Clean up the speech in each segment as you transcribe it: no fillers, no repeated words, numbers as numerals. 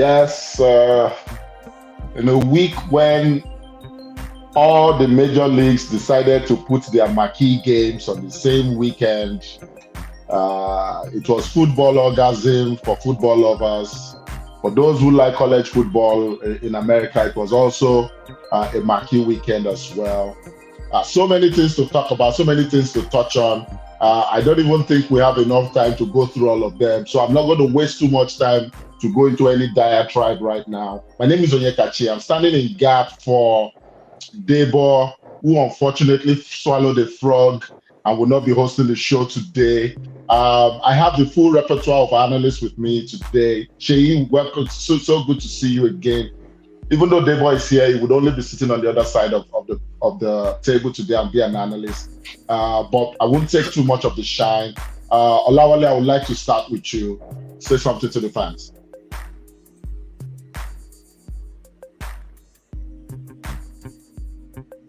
Yes, in a week when all the major leagues decided to put their marquee games on the same weekend. It was football orgasm for football lovers. For those who like college football in America, it was also a marquee weekend as well. So many things to talk about, so many things to touch on. I don't even think we have enough time to go through all of them. So I'm not going to waste too much time to go into any diatribe right now. My name is Onyekachi. I'm standing in gap for Debo, who unfortunately swallowed a frog and will not be hosting the show today. I have the full repertoire of analysts with me today. Sheyi, welcome. So good to see you again. Even though Debo is here, he would only be sitting on the other side of the table today and be an analyst. But I won't take too much of the shine. Olawale, I would like to start with you. Say something to the fans.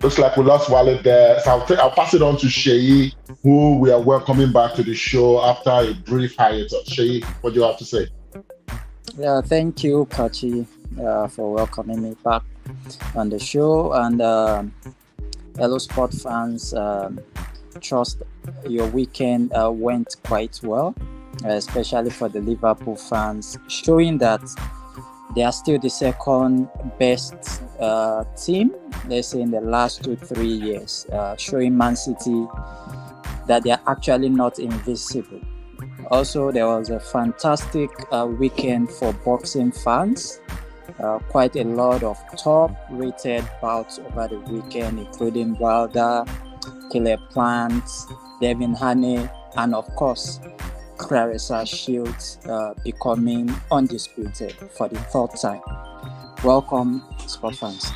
Looks like we lost Wale there. So I'll pass it on to Sheyi, who we are welcoming back to the show after a brief hiatus. Sheyi, what do you have to say? Yeah, thank you, Kachi, for welcoming me back on the show. And hello, sport fans. Trust your weekend went quite well, especially for the Liverpool fans, showing that they are still the second best team, let's say, in the last 2-3 years, showing Man City that they are actually not invisible. Also, there was a fantastic weekend for boxing fans. Quite a lot of top-rated bouts over the weekend, including Wilder, Caleb Plant, Devin Haney, and of course, Clarissa Shields becoming undisputed for the third time. Welcome, sport fans.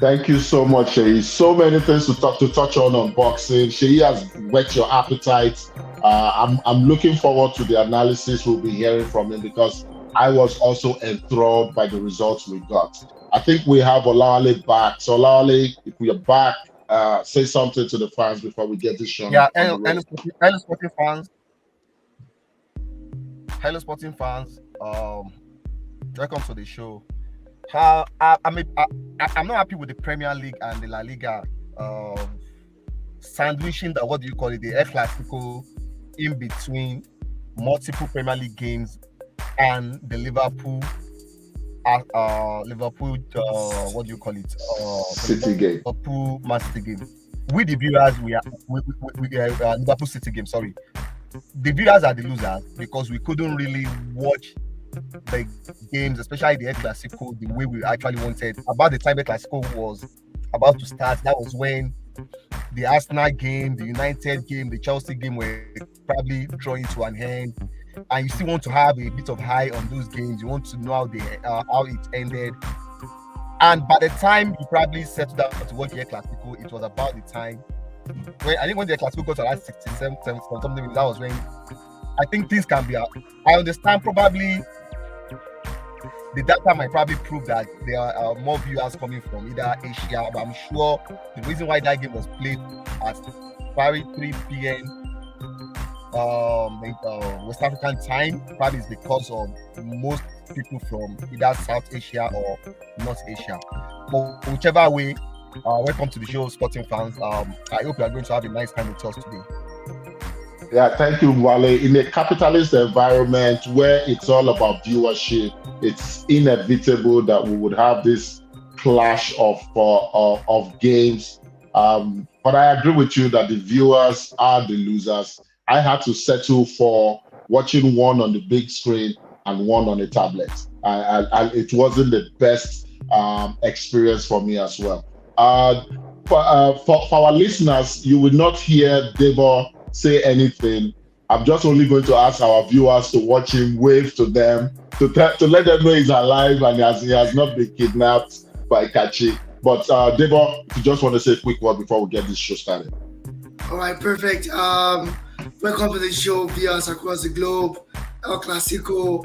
Thank you so much, Sheyi. So many things to touch on boxing. Sheyi has whet your appetite. I'm looking forward to the analysis we'll be hearing from him because I was also enthralled by the results we got. I think we have Olawale back. So Olawale, if we are back, say something to the fans before we get this show. Yeah, hello sporting fans. Hello, sporting fans. Welcome to the show. I'm not happy with the Premier League and the La Liga sandwiching the El Clasico in between multiple Premier League games and the Liverpool City game. Liverpool Man City game. We the viewers, we Liverpool City game. Sorry. The viewers are the losers because we couldn't really watch the games, especially the El Clasico, the way we actually wanted. About the time the Clasico was about to start, that was when the Arsenal game, the United game, the Chelsea game were probably drawing to an end. And you still want to have a bit of high on those games. You want to know how it ended. And by the time you probably settled down to watch the El Clasico, it was about the time when the Clasico got to last 67, 70, something, that was when I think things can be out. I understand probably the data might probably prove that there are more viewers coming from either Asia, but I'm sure the reason why that game was played at probably 3 p.m. West African time probably is because of most people from either South Asia or North Asia. But whichever way, welcome to the show, sporting fans. I hope you are going to have a nice time with us today. Yeah, thank you, Wale. In a capitalist environment where it's all about viewership, it's inevitable that we would have this clash of games. But I agree with you that the viewers are the losers. I had to settle for watching one on the big screen and one on a tablet. And it wasn't the best experience for me as well. For our listeners, you will not hear Debo say anything. I'm just only going to ask our viewers to watch him, wave to them, to let them know he's alive and he has not been kidnapped by Kachi. But Debo, if you just want to say a quick word before we get this show started. All right, perfect. Welcome to the show, viewers across the globe. El Clasico.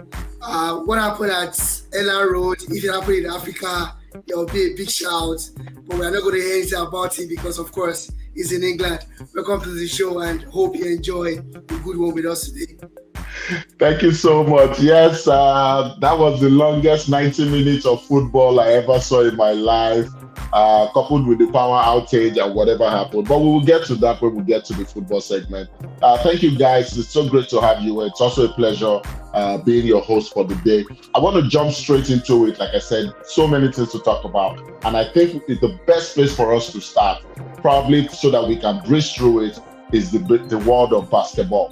What happened at Ellen Road? If it happened in Africa, there will be a big shout. But we're not going to hear anything about it because, of course, it's in England. Welcome to the show and hope you enjoy the good one with us today. Thank you so much. Yes, that was the longest 90 minutes of football I ever saw in my life, coupled with the power outage and whatever happened. But we will get to that when we get to the football segment. Thank you, guys. It's so great to have you. It's also a pleasure being your host for the day. I want to jump straight into it. Like I said, so many things to talk about. And I think it's the best place for us to start, probably so that we can breeze through it, is the world of basketball.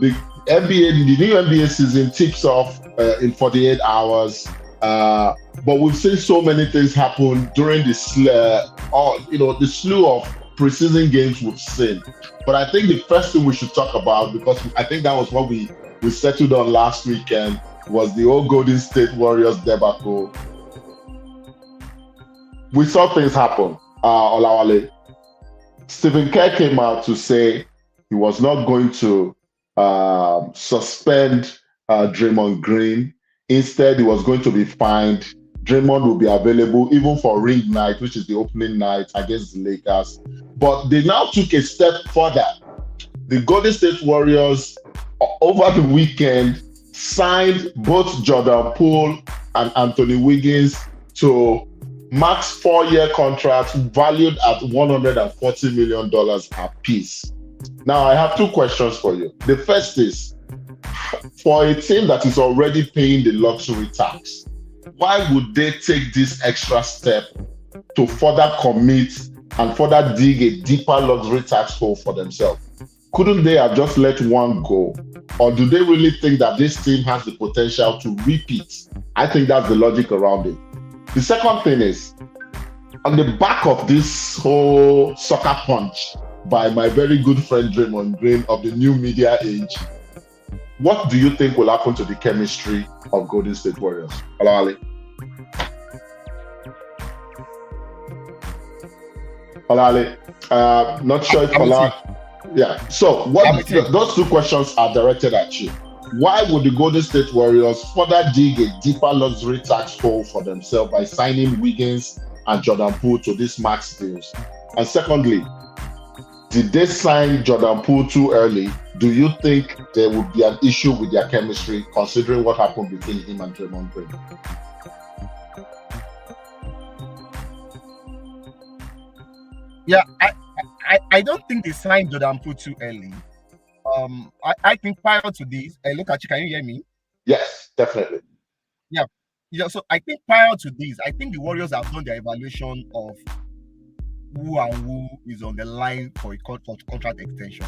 The NBA, the new NBA season tips off in 48 hours. But we've seen so many things happen during the slew of preseason games we've seen. But I think the first thing we should talk about, because I think that was what we settled on last weekend, was the old Golden State Warriors debacle. We saw things happen. Olawale. Stephen Kerr came out to say he was not going to suspend Draymond Green. Instead, he was going to be fined. Draymond will be available even for ring night, which is the opening night against the Lakers. But they now took a step further. The Golden State Warriors, over the weekend, signed both Jordan Poole and Anthony Wiggins to max 4-year contracts valued at $140 million apiece. Now, I have two questions for you. The first is, for a team that is already paying the luxury tax, why would they take this extra step to further commit and further dig a deeper luxury tax hole for themselves? Couldn't they have just let one go? Or do they really think that this team has the potential to repeat? I think that's the logic around it. The second thing is, on the back of this whole sucker punch by my very good friend Draymond Green of the new media age, what do you think will happen to the chemistry of Golden State Warriors? Olawale. Not sure if Olawale. Yeah. So those two questions are directed at you. Why would the Golden State Warriors further dig a deeper luxury tax hole for themselves by signing Wiggins and Jordan Poole to these max deals? And secondly, did they sign Jordan Poole too early? Do you think there would be an issue with their chemistry, considering what happened between him and Draymond Green? Yeah, I don't think they signed Jordan Poole too early. I think prior to this, look at you, can you hear me? Yes, definitely. Yeah. So I think prior to this, I think the Warriors have done their evaluation of who and who is on the line for a contract extension.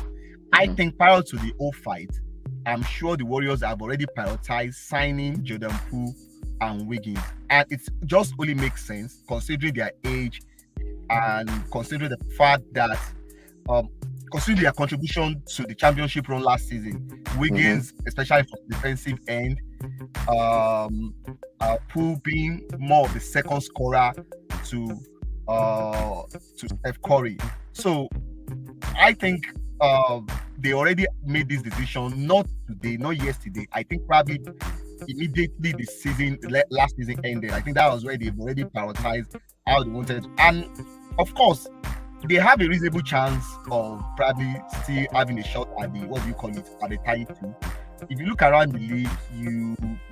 I think prior to the whole fight, I'm sure the Warriors have already prioritized signing Jordan Poole and Wiggins. And it just only makes sense considering their age and considering the fact that considering their contribution to the championship run last season. Wiggins, especially from the defensive end, Poole being more of the second scorer to Steph Curry. So I think they already made this decision, not today, not yesterday. I think probably immediately the last season ended. I think that was where they've already prioritized how they wanted to. And of course, they have a reasonable chance of probably still having a shot at the, at the title. If you look around the league,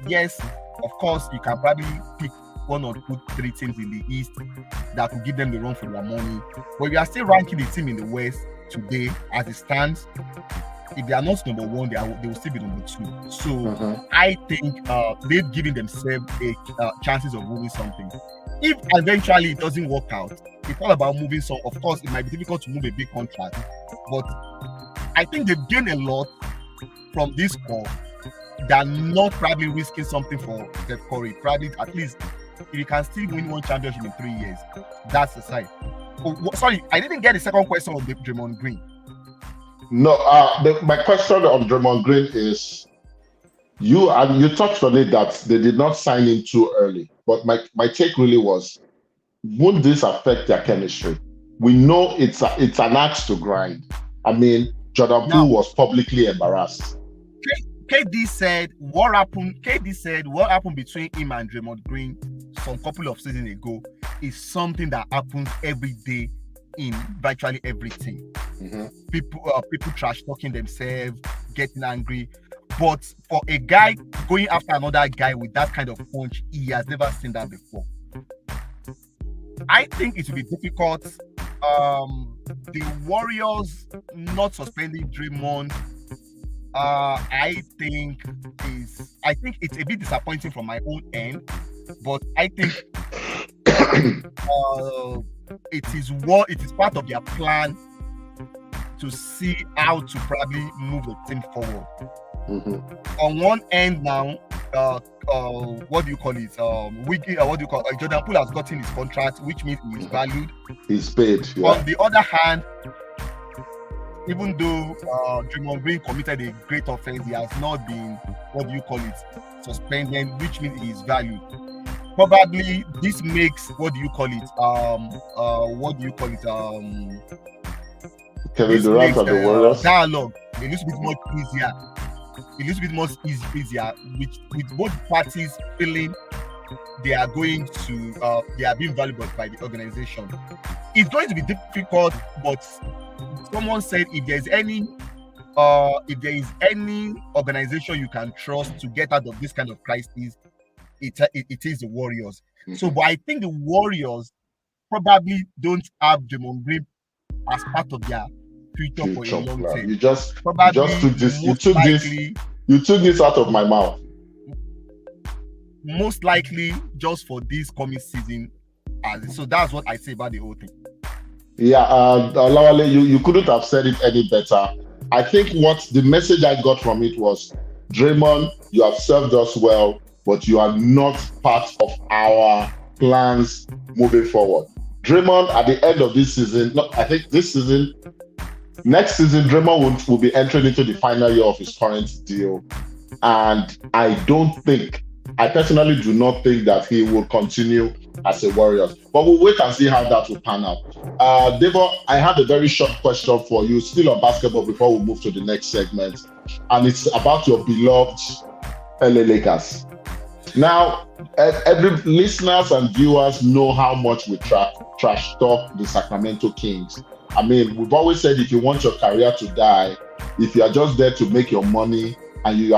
yes, of course, you can probably pick one or two, three teams in the East that will give them the run for their money. But we are still ranking the team in the West today as it stands. If they are not number one, they will still be number two. So I think they've given themselves chances of moving something. If eventually it doesn't work out, it's all about moving some. Of course, it might be difficult to move a big contract, but I think they've gained a lot from this call than not probably risking something for Steph Curry. Probably at least if you can still win one championship in 3 years, that's the side. Oh, sorry, I didn't get the second question on Draymond Green. No, my question on Draymond Green is, you touched on it that they did not sign him too early. But my take really was, won't this affect their chemistry? We know it's an axe to grind. I mean, Jordan Poole was publicly embarrassed. KD said what happened between him and Draymond Green some couple of seasons ago is something that happens every day in virtually every team. People trash talking themselves, getting angry. But for a guy going after another guy with that kind of punch, he has never seen that before. I think it will be difficult. The Warriors not suspending Draymond, I think it's a bit disappointing from my own end, but I think it is part of their plan to see how to probably move the team forward. On one end now, what do you call it? Jordan Poole has gotten his contract, which means he is valued. He's paid. Yeah. On the other hand, even though Draymond Green committed a great offense, he has not been, suspended, which means he is valued. Probably this makes Kevin Durant of the Warriors dialogue a little bit more easier. With both parties feeling they are being valued by the organization. It's going to be difficult, but someone said if there is any organization you can trust to get out of this kind of crisis, it is the Warriors. So, but I think the Warriors probably don't have Draymond Green as part of their future for a long time. You took this out of my mouth. Most likely just for this coming season. So that's what I say about the whole thing. Yeah, Lawale, you couldn't have said it any better. I think what the message I got from it was, Draymond, you have served us well, but you are not part of our plans moving forward. Draymond, at the end of this season, next season, Draymond will be entering into the final year of his current deal. And I personally do not think that he will continue as a Warrior. But we'll wait and see how that will pan out. Devo, I have a very short question for you, still on basketball, before we move to the next segment. And it's about your beloved LA Lakers. Now, every listeners and viewers know how much we trash talk the Sacramento Kings. I mean, we've always said if you want your career to die, if you are just there to make your money and you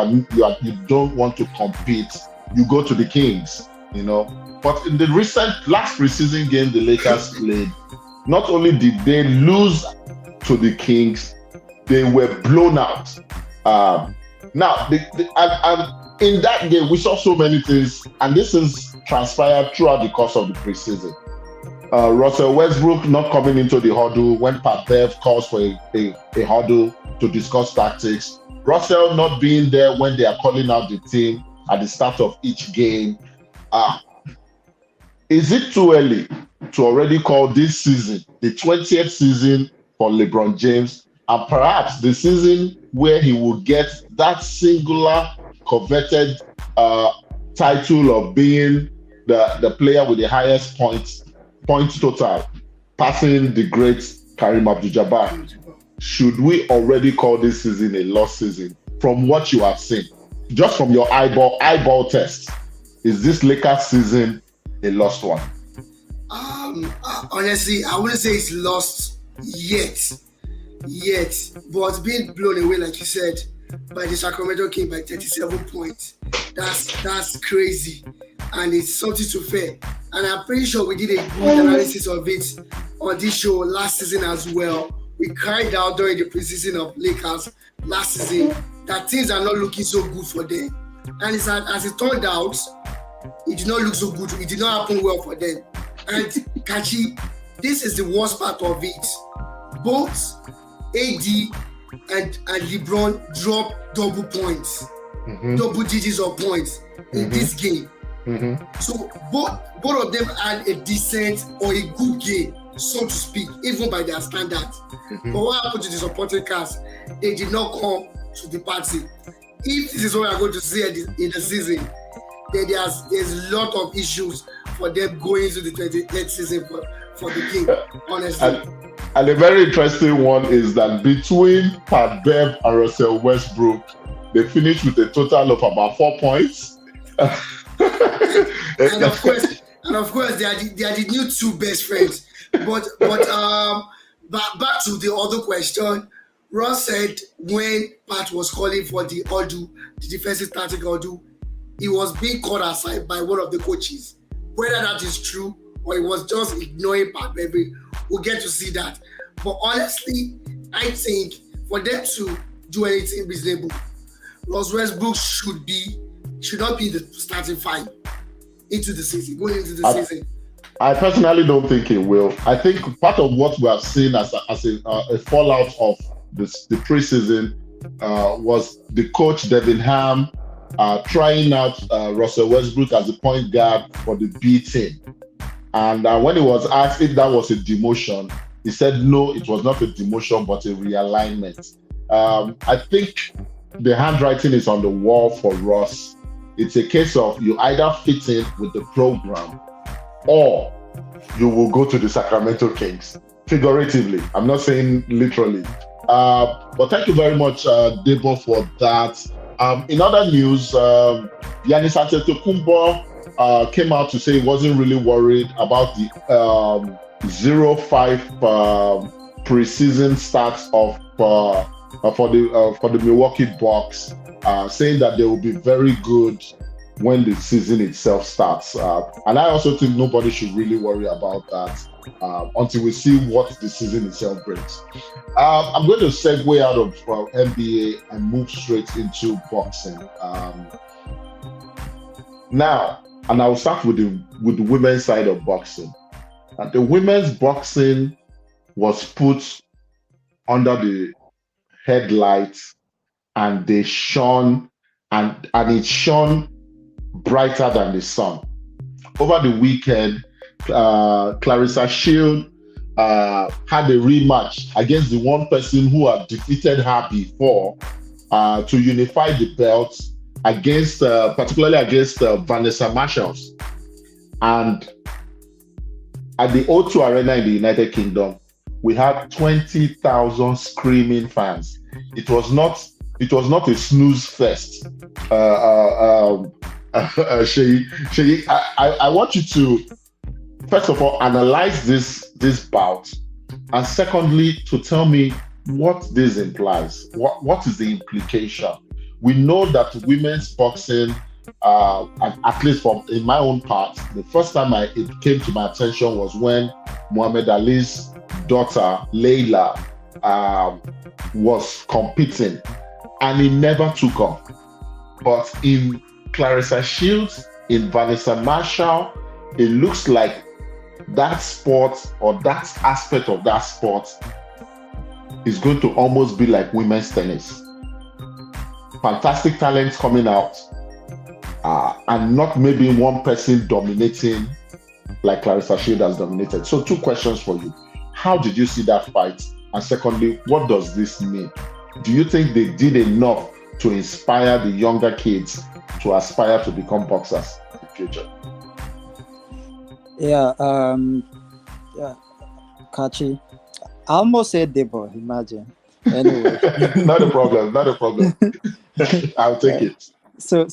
don't want to compete, you go to the Kings, you know. But in the last preseason game the Lakers played, not only did they lose to the Kings, they were blown out. Now, in that game, we saw so many things, and this is transpired throughout the course of the preseason. Russell Westbrook not coming into the huddle when Pat Bev calls for a huddle to discuss tactics. Russell not being there when they are calling out the team at the start of each game. Is it too early to already call this season the 20th season for LeBron James, and perhaps the season where he will get that singular coveted title of being the player with the highest points total, passing the great Kareem Abdul-Jabbar? Should we already call this season a lost season from what you have seen? Just from your eyeball test, is this Lakers season a lost one? Honestly, I wouldn't say it's lost yet, but being blown away, like you said, by the Sacramento Kings by 37 points, that's crazy, and it's something to fear. And I'm pretty sure we did a good analysis of it on this show last season as well. We cried out during the preseason of Lakers last season that things are not looking so good for them. And as it turned out, it did not look so good. It did not happen well for them. And Kachi, this is the worst part of it. Both AD and LeBron dropped double points, double digits of points in this game. So both of them had a decent or a good game, so to speak, even by their standards. But what happened to the supporting cast? They did not come to the party. If this is what we are going to see in the season, then there's a lot of issues for them going into the 28th season for the King, honestly. And a very interesting one is that between Pat Bev and Russell Westbrook, they finished with a total of about 4 points. and of course, they are the new two best friends. But back to the other question, Ross said when Pat was calling for the Odu, the defensive tactic Odu, he was being called aside by one of the coaches. Whether that is true or it was just ignoring Pat Beverly, we'll get to see that. But honestly, I think for them to do anything reasonable, Ross Westbrook should not be the starting five into the season, going into the season. I personally don't think it will. I think part of what we have seen as a fallout of the preseason was the coach Devin Ham trying out Russell Westbrook as a point guard for the B team. And when he was asked if that was a demotion, he said no, it was not a demotion, but a realignment. I think the handwriting is on the wall for Ross. It's a case of you either fit in with the program or you will go to the Sacramento Kings. Figuratively, I'm not saying literally. But thank you very much, Debo, for that. In other news, Giannis Antetokounmpo came out to say he wasn't really worried about the 0-5 preseason stats of for the Milwaukee Bucks, saying that they will be very good when the season itself starts. And I also think nobody should really worry about that until we see what the season itself brings. I'm going to segue out of NBA and move straight into boxing. Now, and I'll start with the women's side of boxing. The women's boxing was put under the headlights, and they shone, and it shone brighter than the sun. Over the weekend, Clarissa Shield had a rematch against the one person who had defeated her before to unify the belts against, particularly against Vanessa Marshalls. And at the O2 Arena in the United Kingdom, we had 20,000 screaming fans. It was not a snooze fest. Sheyi, I want you to, first of all, analyze this bout, and secondly, to tell me what this implies. What is the implication? We know that women's boxing, at least in my own part, the first time it came to my attention was when Muhammad Ali's daughter, Layla, was competing, and it never took off. But in Clarissa Shields, in Vanessa Marshall, it looks like that sport, or that aspect of that sport, is going to almost be like women's tennis. Fantastic talents coming out, and not maybe one person dominating like Clarissa Shields has dominated. So 2 questions for you. How did you see that fight? And secondly, what does this mean? Do you think they did enough to inspire the younger kids to aspire to become boxers in the future? Yeah, Kachi. I almost said Debo, imagine. Anyway. Not a problem. I'll take it. So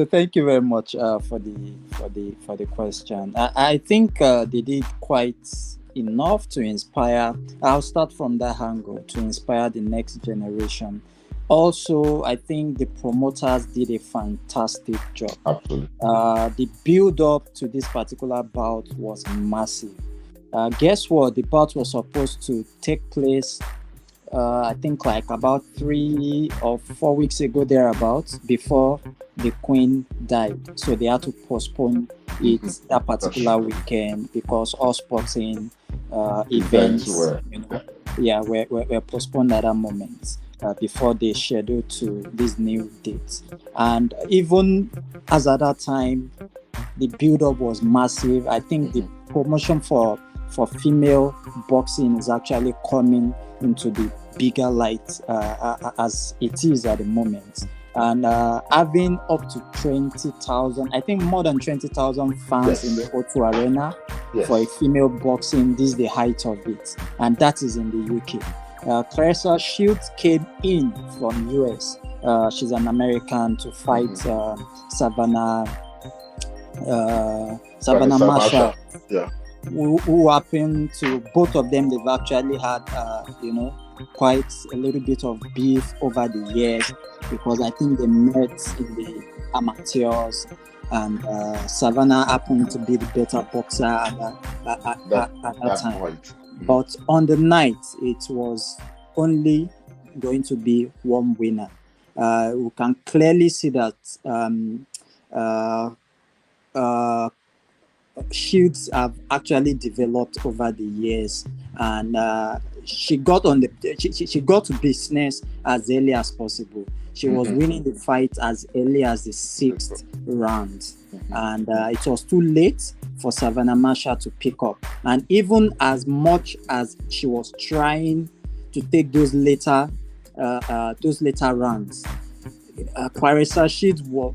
thank you very much for the question. I think they did quite enough to inspire. I'll start from that angle, to inspire the next generation. Also, I think the promoters did a fantastic job. Absolutely. The build-up to this particular bout was massive. Guess what? The bout was supposed to take place, I think, like about 3 or 4 weeks ago, thereabouts, before the Queen died. So they had to postpone it that particular weekend because all sporting events were postponed at that moment. Before they scheduled to this new date. And even as at that time, the build-up was massive. I think the promotion for female boxing is actually coming into the bigger light as it is at the moment. And having up to 20,000, I think more than 20,000 fans in the O2 Arena for a female boxing, this is the height of it. And that is in the UK. Clarissa Shields came in from US. She's an American to fight Savannah Marshall, who happened to, both of them, they've actually had quite a little bit of beef over the years, because I think they met in the amateurs, and Savannah happened to be the better boxer at that time. Point. But on the night, it was only going to be one winner. We can clearly see that shields have actually developed over the years, and she got to business as early as possible. She was winning the fight as early as the 6th round, and it was too late for Savannah Marshall to pick up. And even as much as she was trying to take those later rounds, Clarissa Shields was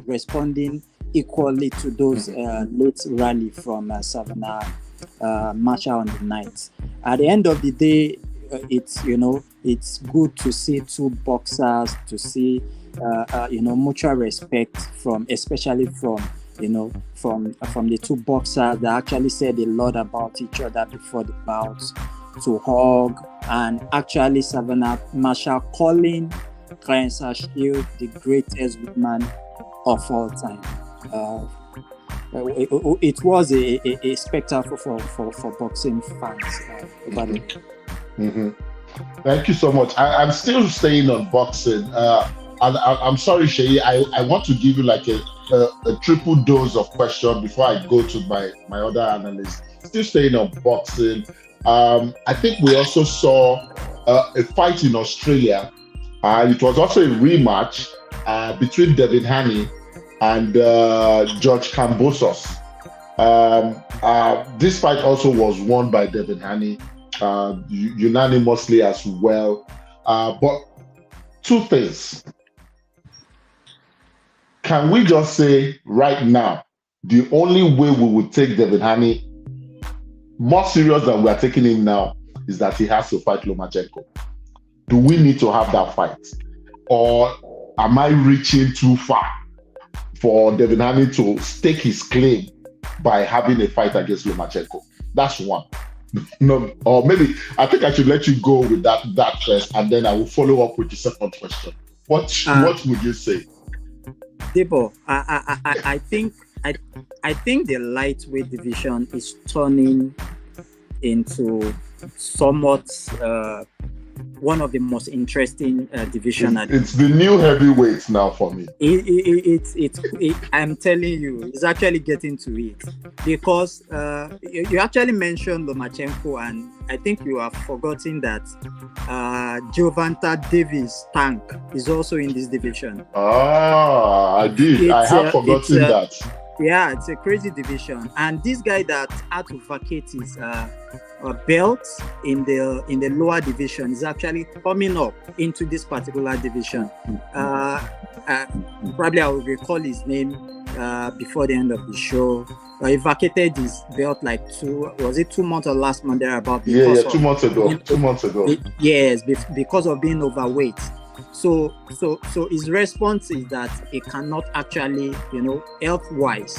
responding equally to those late rally from Savannah Marshall on the night. At the end of the day, it's good to see two boxers, to see mutual respect especially from the two boxers that actually said a lot about each other before the bouts, to hug, and actually Savannah Marshall calling Clarissa Shields the greatest woman of all time. It was a spectacle for boxing fans. Thank you so much. I'm still staying on boxing. And I'm sorry, Sheyi, I want to give you like a triple dose of question before I go to my other analysts. Still staying on boxing. I think we also saw a fight in Australia. It was also a rematch between Devin Haney and George Kambosos. This fight also was won by Devin Haney unanimously as well. But two things. Can we just say right now, the only way we would take Devin Haney more serious than we are taking him now is that he has to fight Lomachenko? Do we need to have that fight? Or am I reaching too far for Devin Haney to stake his claim by having a fight against Lomachenko? That's one. No, or maybe I think I should let you go with that first, and then I will follow up with the second question. What would you say? Debo, I think the lightweight division is turning into somewhat one of the most interesting division. It's the new heavyweight now for me. I'm telling you, it's actually getting to it, because you actually mentioned Lomachenko, and I think you have forgotten that Gervonta Davis Tank is also in this division. I did. I have forgotten that. Yeah, it's a crazy division, and this guy that had to vacate his belt in the lower division is actually coming up into this particular division. Probably I will recall his name before the end of the show. He vacated his belt like 2 months or last month thereabout? 2 months ago. 2 months ago. Yes, because of being overweight. So his response is that he cannot actually, health-wise,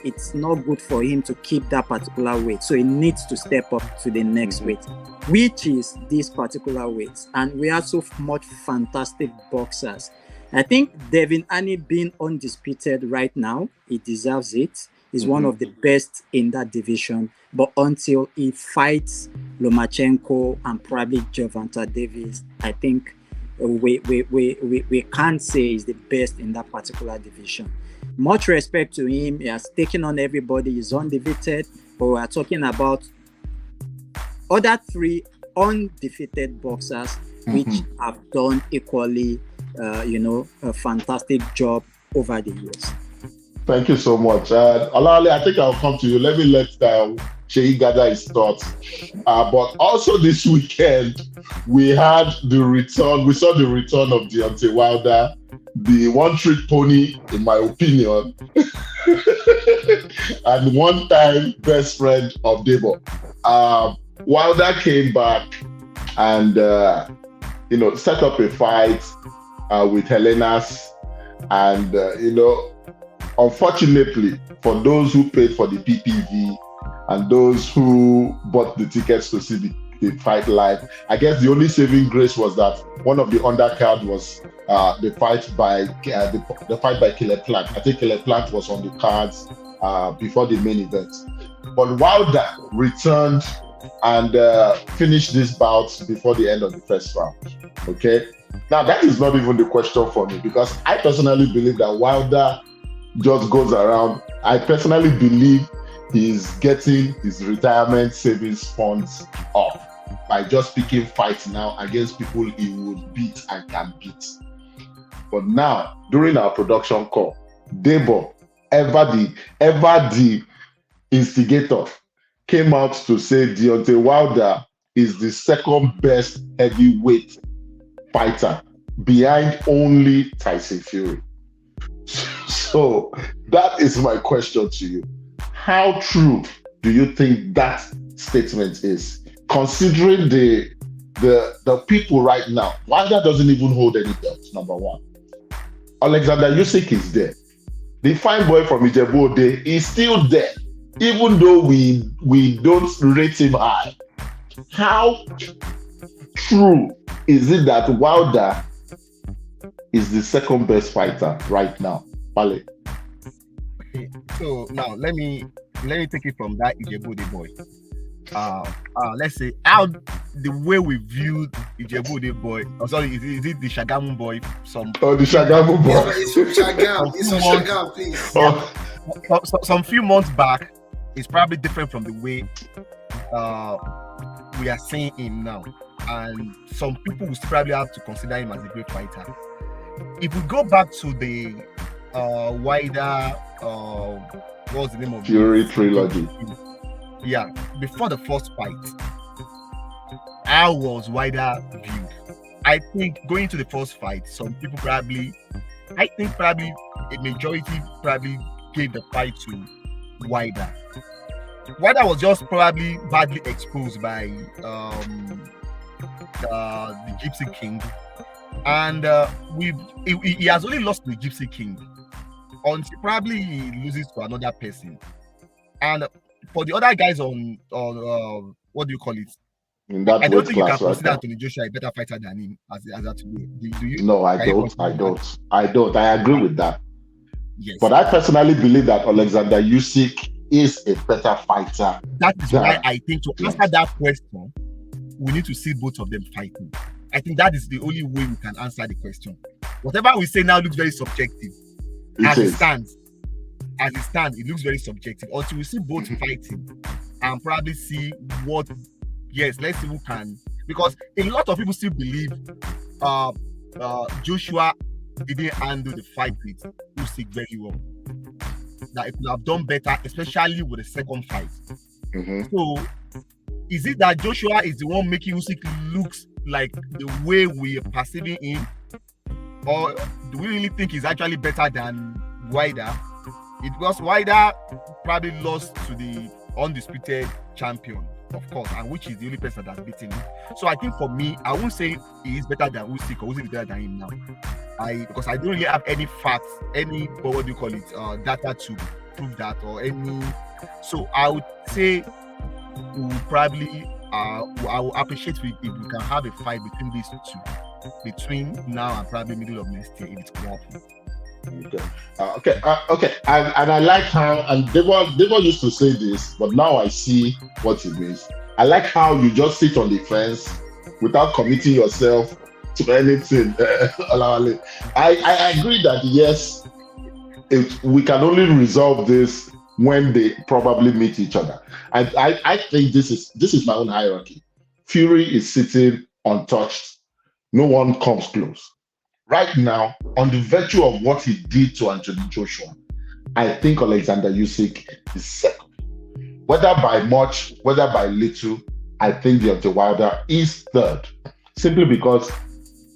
it's not good for him to keep that particular weight. So he needs to step up to the next weight, which is this particular weight. And we have so much fantastic boxers. I think Devin Haney being undisputed right now, he deserves it. He's one of the best in that division. But until he fights Lomachenko and probably Gervonta Davis, I think we can't say he's the best in that particular division. Much respect to him. He has taken on everybody. He's undefeated. But we are talking about other 3 undefeated boxers which have done equally, a fantastic job over the years. Thank you so much. Olale, I think I'll come to you. Let Sheyi gather his thoughts. But also this weekend, we had the return. We saw the return of Denotay Wilder, the one-trick pony, in my opinion, and one-time best friend of Debo. Wilder came back and set up a fight with Helenas, and unfortunately, for those who paid for the PPV and those who bought the tickets to see the fight live. I guess the only saving grace was that one of the undercard was the fight by the fight by Caleb Plant. I think Caleb Plant was on the cards before the main event. But Wilder returned and finished this bout before the end of the first round. Okay. Now that is not even the question for me, because I personally believe that Wilder just goes around. I personally believe he's getting his retirement savings funds up by just picking fights now against people he would beat and can beat. But now, during our production call, Debo, ever the instigator, came out to say Deontay Wilder is the second best heavyweight fighter behind only Tyson Fury. So that is my question to you. How true do you think that statement is? Considering the people right now, Wilder doesn't even hold any belts, number one. Alexander Usyk is there. The fine boy from Ijebu Ode is still there, even though we don't rate him high. How true is it that Wilder is the second best fighter right now? Vale. Okay, so now let me take it from that Ijebu Ode boy. Let's say how the way we viewed Ijebu Ode boy. Oh, sorry, is it the Shagamu boy? The Shagamu boy. Yeah, it's from Shagam. It's from Shagam, please. Oh. Some few months back, it's probably different from the way we are seeing him now, and some people will probably have to consider him as a great fighter. If we go back to the Wilder, what was the name of Fury trilogy? Yeah, before the first fight, how was Wilder viewed? I think going to the first fight, some people probably a majority probably gave the fight to Wilder. Wilder was just probably badly exposed by the Gypsy King, and he has only lost to the Gypsy King until probably he loses to another person. And for the other guys on what do you call it? In that I don't think you can class, consider right? Anthony Joshua a better fighter than him as of today. Do you? No, I don't. I agree with that. Yes. But I personally believe that Alexander Usyk is a better fighter. That is why I think to answer that question, we need to see both of them fighting. I think that is the only way we can answer the question. Whatever we say now looks very subjective. As it stands, it looks very subjective. Until we see both fighting and probably see what, yes, let's see who can. Because a lot of people still believe Joshua didn't handle the fight with Usyk very well. That it could have done better, especially with the second fight. Mm-hmm. So, is it that Joshua is the one making Usyk looks like the way we are perceiving him, or do we really think he's actually better than Wilder? It was Wilder probably lost to the undisputed champion, of course, and which is the only person that's beaten him. So I think for me, I won't say he is better than Usyk or Usyk is better than him now. Because I don't really have any facts, any data to prove that or any. So I would say we'll probably I will appreciate if we can have a fight between these two, between now and probably middle of next year if it's working. Okay. And I like how, and Debo used to say this, but now I see what it means. I like how you just sit on the fence without committing yourself to anything. I agree that yes, we can only resolve this when they probably meet each other. I think this is my own hierarchy. Fury is sitting untouched. No one comes close. Right now, on the virtue of what he did to Anthony Joshua, I think Alexander Usyk is second. Whether by much, whether by little, I think Deontay Wilder is third. Simply because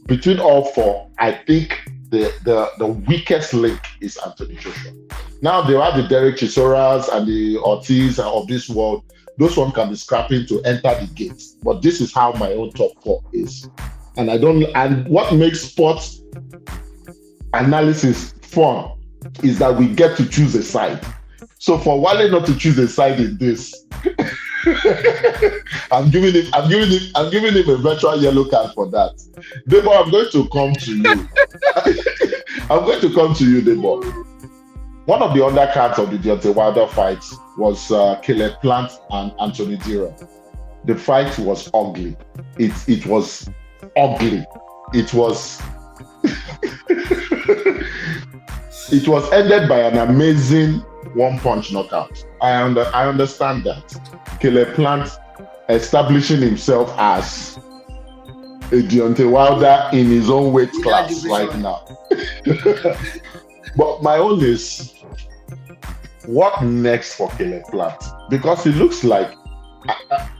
between all four, I think the weakest link is Anthony Joshua. Now they have the Derek Chisoras and the Ortiz of this world. Those one can be scrapping to enter the gates. But this is how my own top four is. And what makes sports analysis fun is that we get to choose a side. So for Wale not to choose a side in this, I'm giving him a virtual yellow card for that. Debo, I'm going to come to you. I'm going to come to you, Debo. One of the undercards of the Deontay Wilder fight was Caleb Plant and Anthony Dira. The fight was ugly. It was ugly. It was it was ended by an amazing one-punch knockout. I understand that. Caleb Plant establishing himself as a Deontay Wilder in his own weight class right now. But my own is, what next for Caleb Plant? Because it looks like,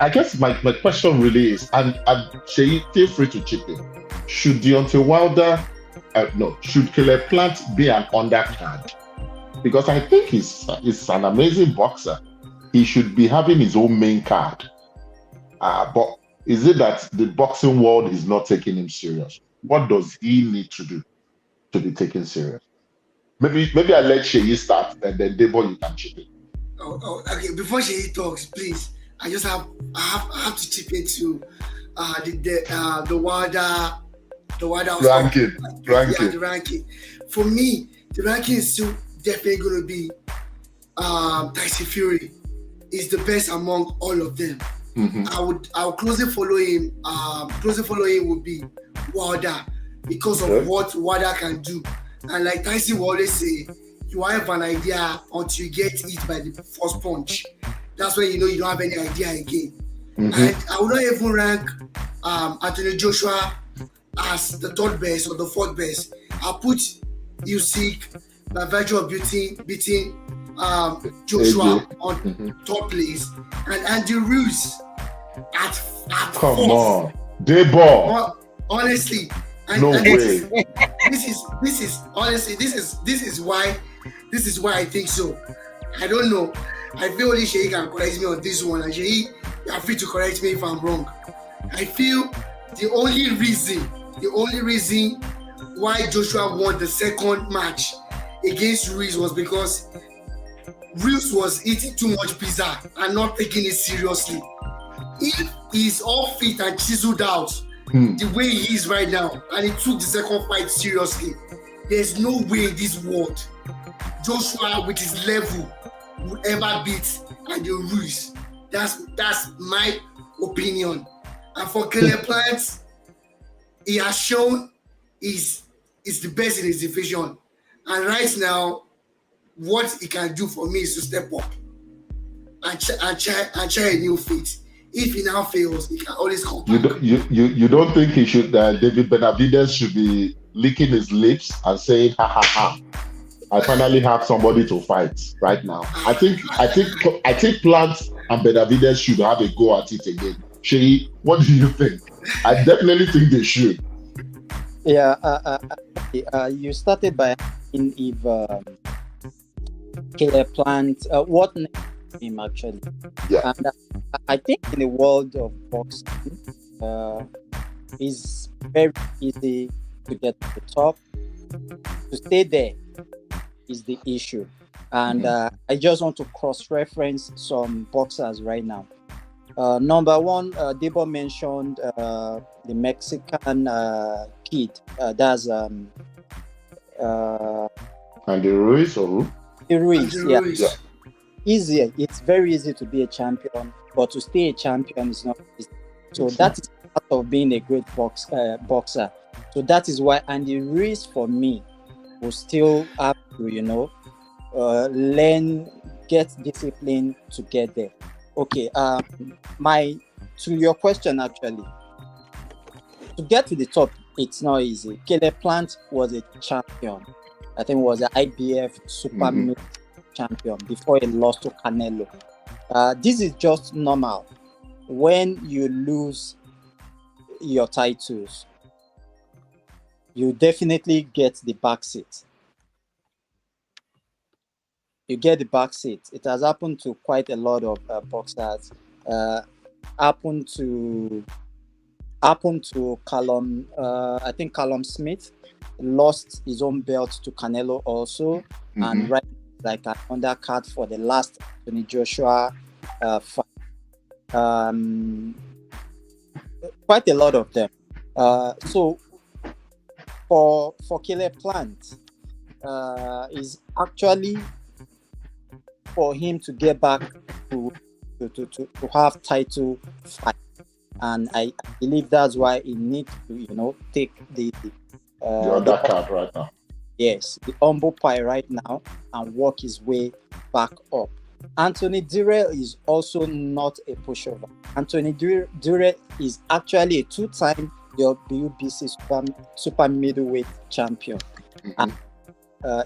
I guess my question really is, and Sheyi, feel free to chip in. Should Deontay Wilder, should Caleb Plant be an undercard? Because I think he's an amazing boxer. He should be having his own main card. But is it that the boxing world is not taking him serious? What does he need to do to be taken serious? Maybe I'll let Sheyi start, and then Debo, you can chip in. Okay. Before Sheyi talks, please, I have to chip into the Wilder ranking. Yeah, the ranking. For me, the ranking is still definitely going to be Tyson Fury is the best among all of them. Mm-hmm. I would closely follow him. Closely following would be Wilder because of what Wilder can do. And like Tyson will always say, you have an idea until you get hit by the first punch. That's when you know you don't have any idea again. Mm-hmm. And I would not even rank Anthony Joshua as the third best or the fourth best. I'll put Usyk by virtue of beating Joshua on top place, and Andy Ruiz at Come fourth. on, Debo. Honestly, No way. This is why I think so. I don't know. I feel only Sheyi can correct me on this one, and Sheyi, you are free to correct me if I'm wrong. I feel the only reason why Joshua won the second match against Ruiz was because Ruiz was eating too much pizza and not taking it seriously. If he's all fit and chiseled out the way he is right now, and he took the second fight seriously, there's no way in this world Joshua with his level would ever beat Andy Ruiz. That's my opinion. And for Caleb Plant, he has shown he's the best in his division. And right now, what he can do for me is to step up and try a new feat. If he now fails, he can always come back. You don't think he should? David Benavidez should be licking his lips and saying, "Ha ha ha! I finally have somebody to fight right now." I think Plant and Benavidez should have a go at it again. Sheyi, what do you think? I definitely think they should. Yeah, you started by asking if Caleb Plant, what next for him actually? Yeah. And I think in the world of boxing, it's very easy to get to the top. To stay there is the issue. And I just want to cross-reference some boxers right now. Number one, Debo mentioned the Mexican kid. That's Andy Ruiz or who? Ruiz, Andy Ruiz. yeah. Easier. It's very easy to be a champion, but to stay a champion is not easy. So that is part of being a great boxer. So that is why Andy Ruiz, for me, will still have to, learn, get discipline to get there. Okay, to your question actually, to get to the top, it's not easy. Caleb Plant was a champion. I think was an IBF super mid champion before he lost to Canelo. This is just normal. When you lose your titles, you definitely get the back seat. You get the back seat. It has happened to quite a lot of boxers. Happened to Callum. I think Callum Smith lost his own belt to Canelo also, and right like an undercard for the last Anthony Joshua fight. Quite a lot of them. So for Caleb Plant, is actually for him to get back to have title fight, and I believe that's why he needs to take the other card right now. Yes, the humble pie right now and work his way back up. Anthony Dirrell is also not a pushover. Anthony Dirrell is actually a two-time WBC super middleweight champion. And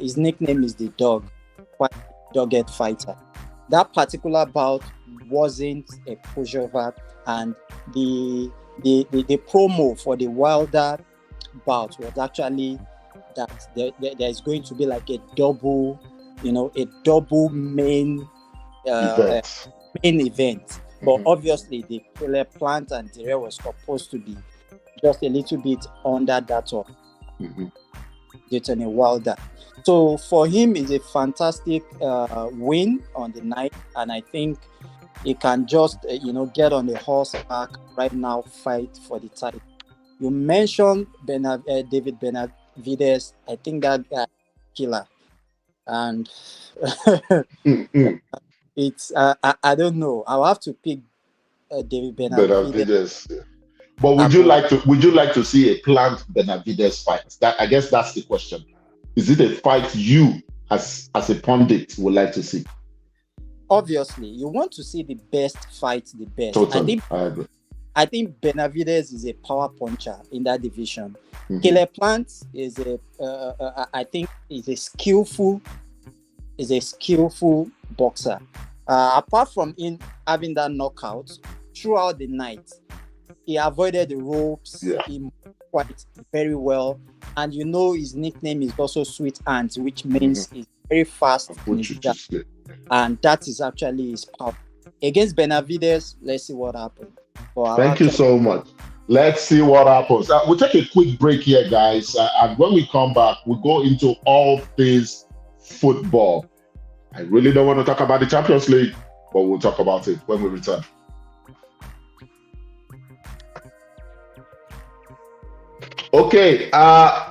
his nickname is the Dog, quite dogged fighter. That particular bout wasn't a pushover, and the promo for the Wilder bout was actually that there's going to be like a double main event. But obviously the Caleb Plant and Dirrell was supposed to be just a little bit under that of Denotay Wilder. So for him, it's a fantastic win on the night, and I think he can just get on the horseback right now, fight for the title. You mentioned David Benavidez. I think that guy killer, and it's I don't know. I'll have to pick David Benavidez. Yeah. But would you like to see a Plant Benavidez fight? I guess that's the question. Is it a fight you, as a pundit, would like to see? Obviously, you want to see the best fight the best. Totally, I agree. I think Benavidez is a power puncher in that division. Caleb Plant is I think is a skillful boxer. Apart from having that knockout throughout the night, he avoided the ropes. Yeah. He moved quite very well, and his nickname is also Sweet Hands, which means he's very fast. And that is actually his power. Against Benavidez, let's see what happens. Thank you so much. Let's see what happens. We'll take a quick break here, guys. And when we come back, we'll go into all things football. I really don't want to talk about the Champions League, but we'll talk about it when we return. Okay,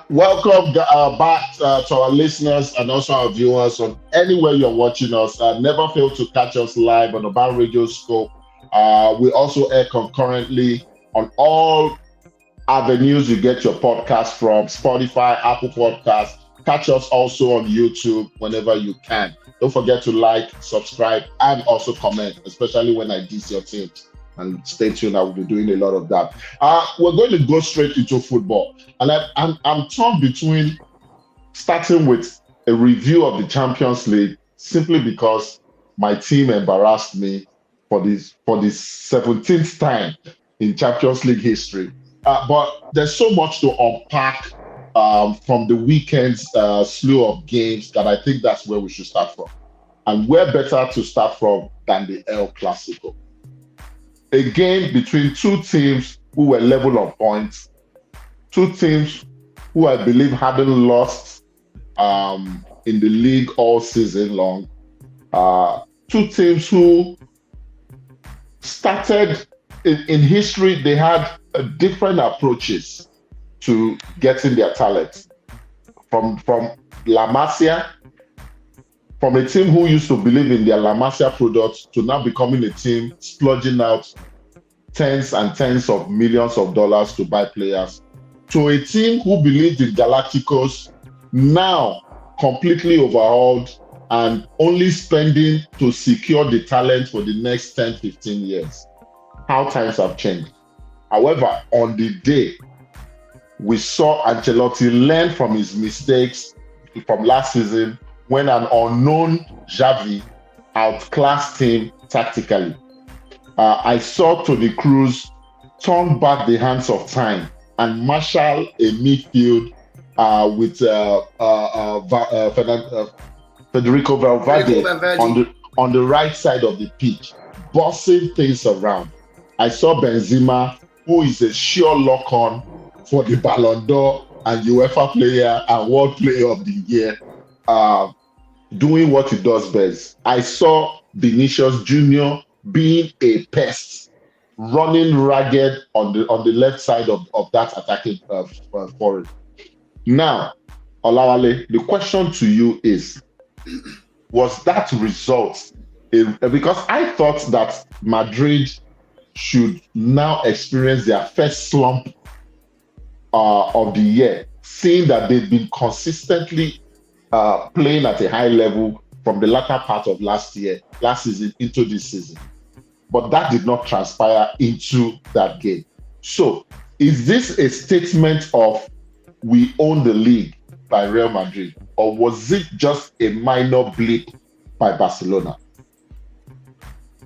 welcome back to our listeners and also our viewers on anywhere you're watching us. Never fail to catch us live on Urban Radio Scope. We also air concurrently on all avenues you get your podcast from: Spotify, Apple Podcasts. Catch us also on YouTube whenever you can. Don't forget to like, subscribe, and also comment, especially when I diss your teams. And stay tuned, I will be doing a lot of that. We're going to go straight into football. And I'm torn between starting with a review of the Champions League, simply because my team embarrassed me for the 17th time in Champions League history. But there's so much to unpack from the weekend's slew of games that I think that's where we should start from. And where better to start from than the El Clasico? A game between two teams who were level on points, two teams who I believe hadn't lost in the league all season long, two teams who started in history. They had different approaches to getting their talent. From La Masia, from a team who used to believe in their La Masia products to now becoming a team splurging out tens and tens of millions of dollars to buy players, to a team who believed in Galacticos, now completely overhauled and only spending to secure the talent for the next 10, 15 years. How times have changed. However, on the day, we saw Ancelotti learn from his mistakes from last season when an unknown Xavi outclassed him tactically. I saw Toni Kroos turn back the hands of time and marshal a midfield with Federico Valverde on the right side of the pitch, bossing things around. I saw Benzema, who is a sure lock-on for the Ballon d'Or and UEFA Player and World Player of the Year, doing what he does best. I saw Vinicius Jr. being a pest, running ragged on the left side of that attacking forward. Now, Olawale, the question to you is, was that result because I thought that Madrid should now experience their first slump of the year, seeing that they've been consistently playing at a high level from the latter part of last season into this season. But that did not transpire into that game. So is this a statement of we own the league by Real Madrid, or was it just a minor blip by Barcelona?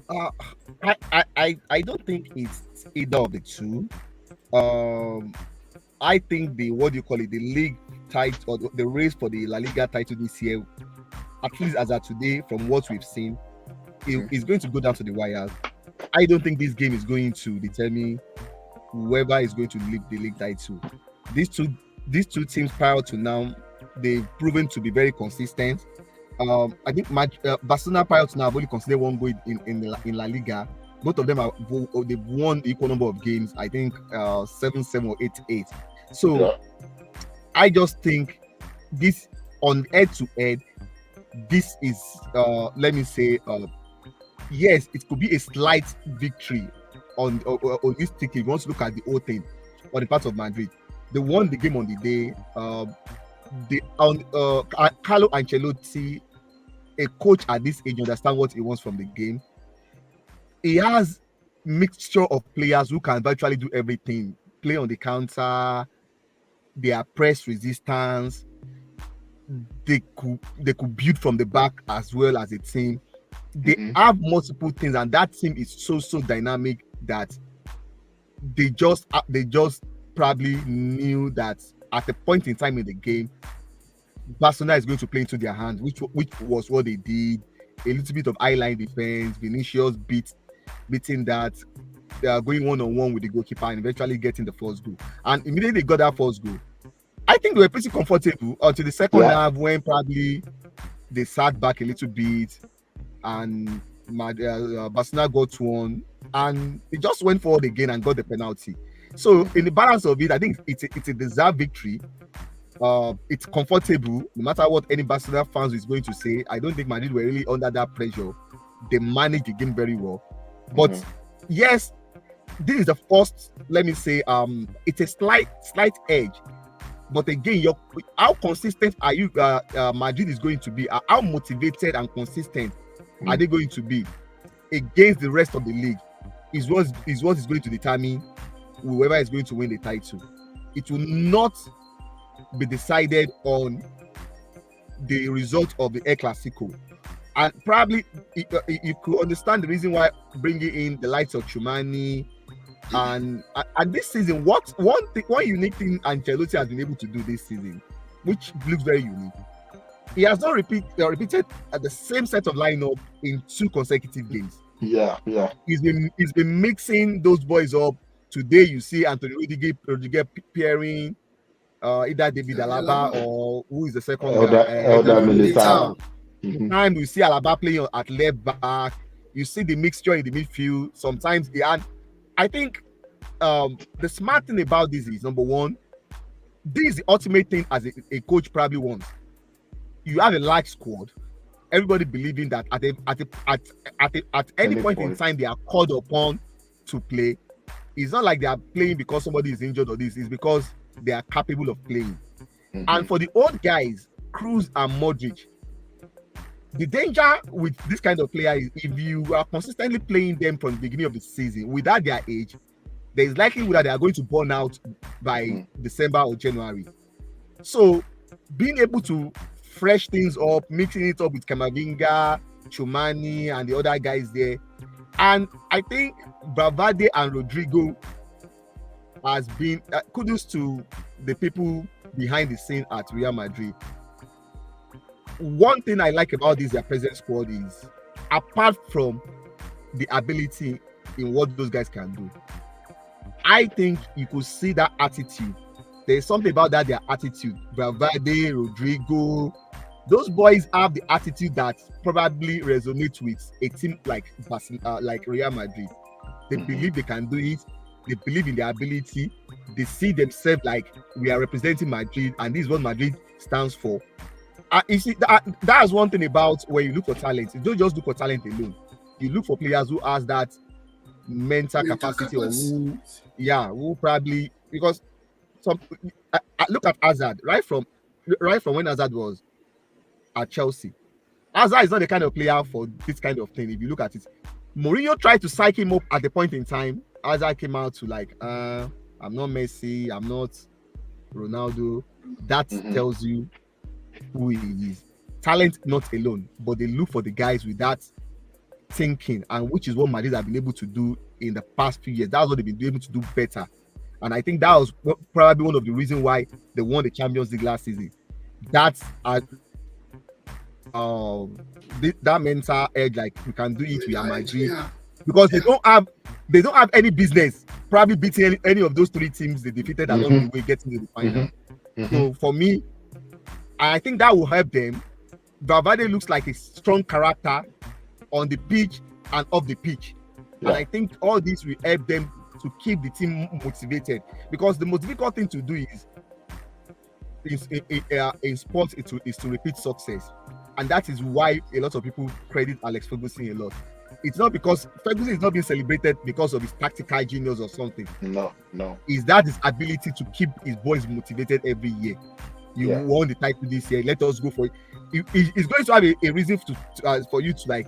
I don't think it's either of the two. I think the league title, or the race for the La Liga title this year, at least as of today, from what we've seen, is going to go down to the wire. I don't think this game is going to determine whoever is going to lead the league title. These two teams prior to now, they've proven to be very consistent. I think Barcelona prior to now have only considered one goal in La Liga. Both of them they've won the equal number of games. I think 7-7 or 8-8. So yeah. I just think this on head-to-head, this is let me say yes, it could be a slight victory on this ticket. If you want to look at the whole thing on the part of Madrid, they won the game on the day. Carlo Ancelotti, a coach at this age, understand what he wants from the game. He has mixture of players who can virtually do everything, play on the counter, their press resistance. They could build from the back as well as a team. They have multiple things, and that team is so dynamic that they just probably knew that at a point in time in the game, Barcelona is going to play into their hands, which was what they did. A little bit of eye-line defense, Vinicius beating that. They are going one-on-one with the goalkeeper and eventually getting the first goal. And immediately they got that first goal, I think they were pretty comfortable until the second half, when probably they sat back a little bit and Barcelona got one, and they just went forward again and got the penalty. So in the balance of it, I think it's a deserved victory. It's comfortable, no matter what any Barcelona fans is going to say. I don't think Madrid were really under that pressure. They managed the game very well. But yes, this is the first, let me say, it's a slight edge. But again, how consistent are you? Madrid is going to be. How motivated and consistent are they going to be against the rest of the league? Is what is going to determine whoever is going to win the title. It will not be decided on the result of the El Clasico. And probably you could understand the reason why bringing in the likes of Tchouaméni and this season, one unique thing Ancelotti has been able to do this season, which looks very unique. He has not repeated the same set of lineup in 2 consecutive games. Yeah. He's been mixing those boys up. Today you see Anthony Rudiger pairing either David Alaba or who is the second guy? Elder Militao. Sometimes we see Alaba playing at left back. You see the mixture in the midfield. Sometimes I think the smart thing about this is, number one, this is the ultimate thing as a coach probably wants. You have a large squad, everybody believing that at any point in time they are called upon to play. It's not like they are playing because somebody is injured or this. It's because they are capable of playing. And for the old guys, Kroos and Modric, the danger with this kind of player is if you are consistently playing them from the beginning of the season without their age, there is likelihood that they are going to burn out by December or January. So being able to fresh things up, mixing it up with Camavinga, Tchouaméni, and the other guys there, and I think Valverde and Rodrigo has been kudos to the people behind the scene at Real Madrid. One thing I like about their present squad is, apart from the ability in what those guys can do, I think you could see that attitude. There's something about their attitude. Valverde, Rodrigo, those boys have the attitude that probably resonates with a team like Real Madrid. They believe they can do it. They believe in their ability. They see themselves like we are representing Madrid, and this is what Madrid stands for. You see, that's one thing about when you look for talent. You don't just look for talent alone. You look for players who has that mental capacity, or who probably, because I look at Hazard right from when Hazard was at Chelsea. Hazard is not the kind of player for this kind of thing. If you look at it, Mourinho tried to psych him up at the point in time. Hazard came out to like, I'm not Messi, I'm not Ronaldo. That tells you who he is. Talent not alone, but they look for the guys with that thinking, and which is what Madrid have been able to do in the past few years. That's what they've been able to do better. And I think that was probably one of the reasons why they won the Champions League last season. That's that mental edge, like we can do it, we are Madrid, because they don't have any business probably beating any of those three teams they defeated along the way getting to the final. So for me, I think that will help them. Valverde looks like a strong character on the pitch and off the pitch, and I think all this will help them to keep the team motivated, because the most difficult thing to do in sports is to repeat success. And that is why a lot of people credit Alex Ferguson a lot. It's not because Ferguson is not being celebrated because of his tactical genius or something. No. Is that his ability to keep his boys motivated every year. You won the title this year, let us go for it. It's going to have a reason for you to like,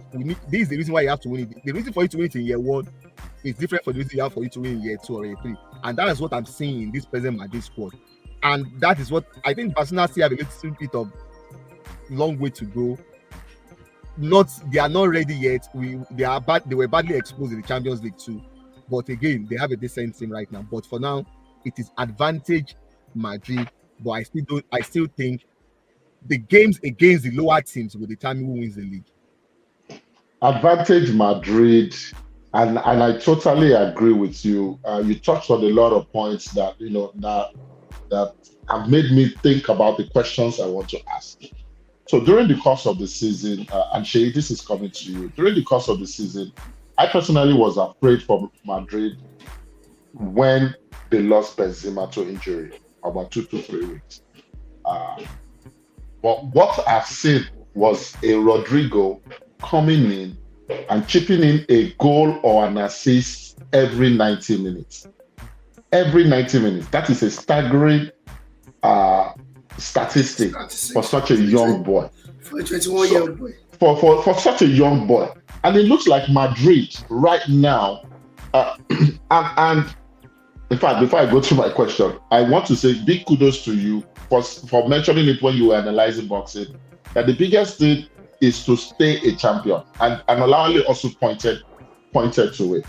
this is the reason why you have to win it. The reason for you to win it in year one is different from the reason you have for you to win in year 2 or year 3. And that is what I'm seeing in this present Madrid squad. And that is what I think Barcelona still have a little bit of long way to go. They are not ready yet. They were badly exposed in the Champions League too. But again, they have a decent team right now. But for now, it is advantage Madrid. But I still think the games against the lower teams will determine who wins the league. Advantage Madrid, and I totally agree with you. You touched on a lot of points that that have made me think about the questions I want to ask. So during the course of the season, and Shay, this is coming to you. During the course of the season, I personally was afraid for Madrid when they lost Benzema to injury about 2 to 3 weeks. But what I've seen was a Rodrigo coming in and chipping in a goal or an assist every 90 minutes. Every 90 minutes. That is a staggering statistic for such a young boy. For a 21-year-old boy. For such a young boy. And it looks like Madrid right now, and in fact, before I go to my question, I want to say big kudos to you for mentioning it when you were analyzing boxing, that the biggest thing is to stay a champion. And Olawale also pointed to it,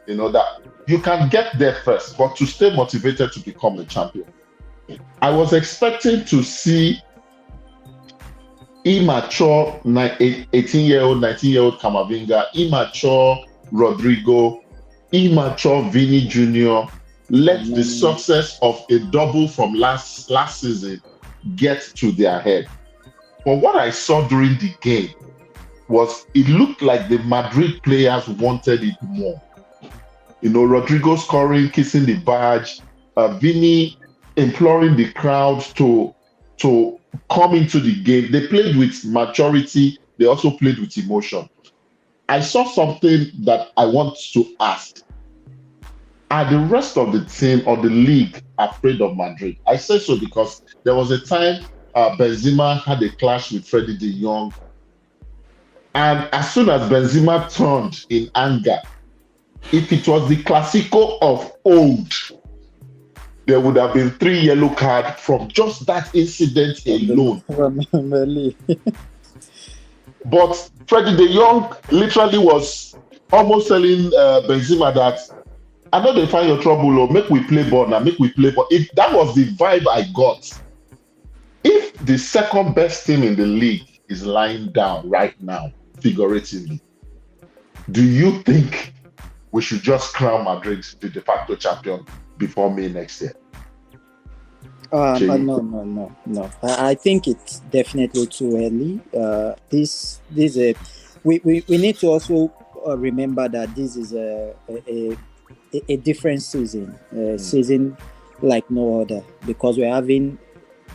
that you can get there first, but to stay motivated to become a champion. I was expecting to see immature 18-year-old, 19-year-old Camavinga, immature Rodrigo, immature Vini Jr. Let the success of a double from last season get to their head. But what I saw during the game was it looked like the Madrid players wanted it more. Rodrigo scoring, kissing the badge, Vini imploring the crowd to come into the game. They played with maturity. They also played with emotion. I saw something that I want to ask. Are the rest of the team or the league afraid of Madrid? I say so because there was a time Benzema had a clash with Freddie de Jong. And as soon as Benzema turned in anger, if it was the Clasico of old, there would have been 3 yellow cards from just that incident alone. But Freddie de Jong literally was almost telling Benzema that, I know they find your trouble, or make we play ball now, make we play ball. That was the vibe I got. If the second best team in the league is lying down right now, figuratively, do you think we should just crown Madrid the de facto champion before May next year? No. I think it's definitely too early. We need to also remember that this is a different season, season like no other, because we're having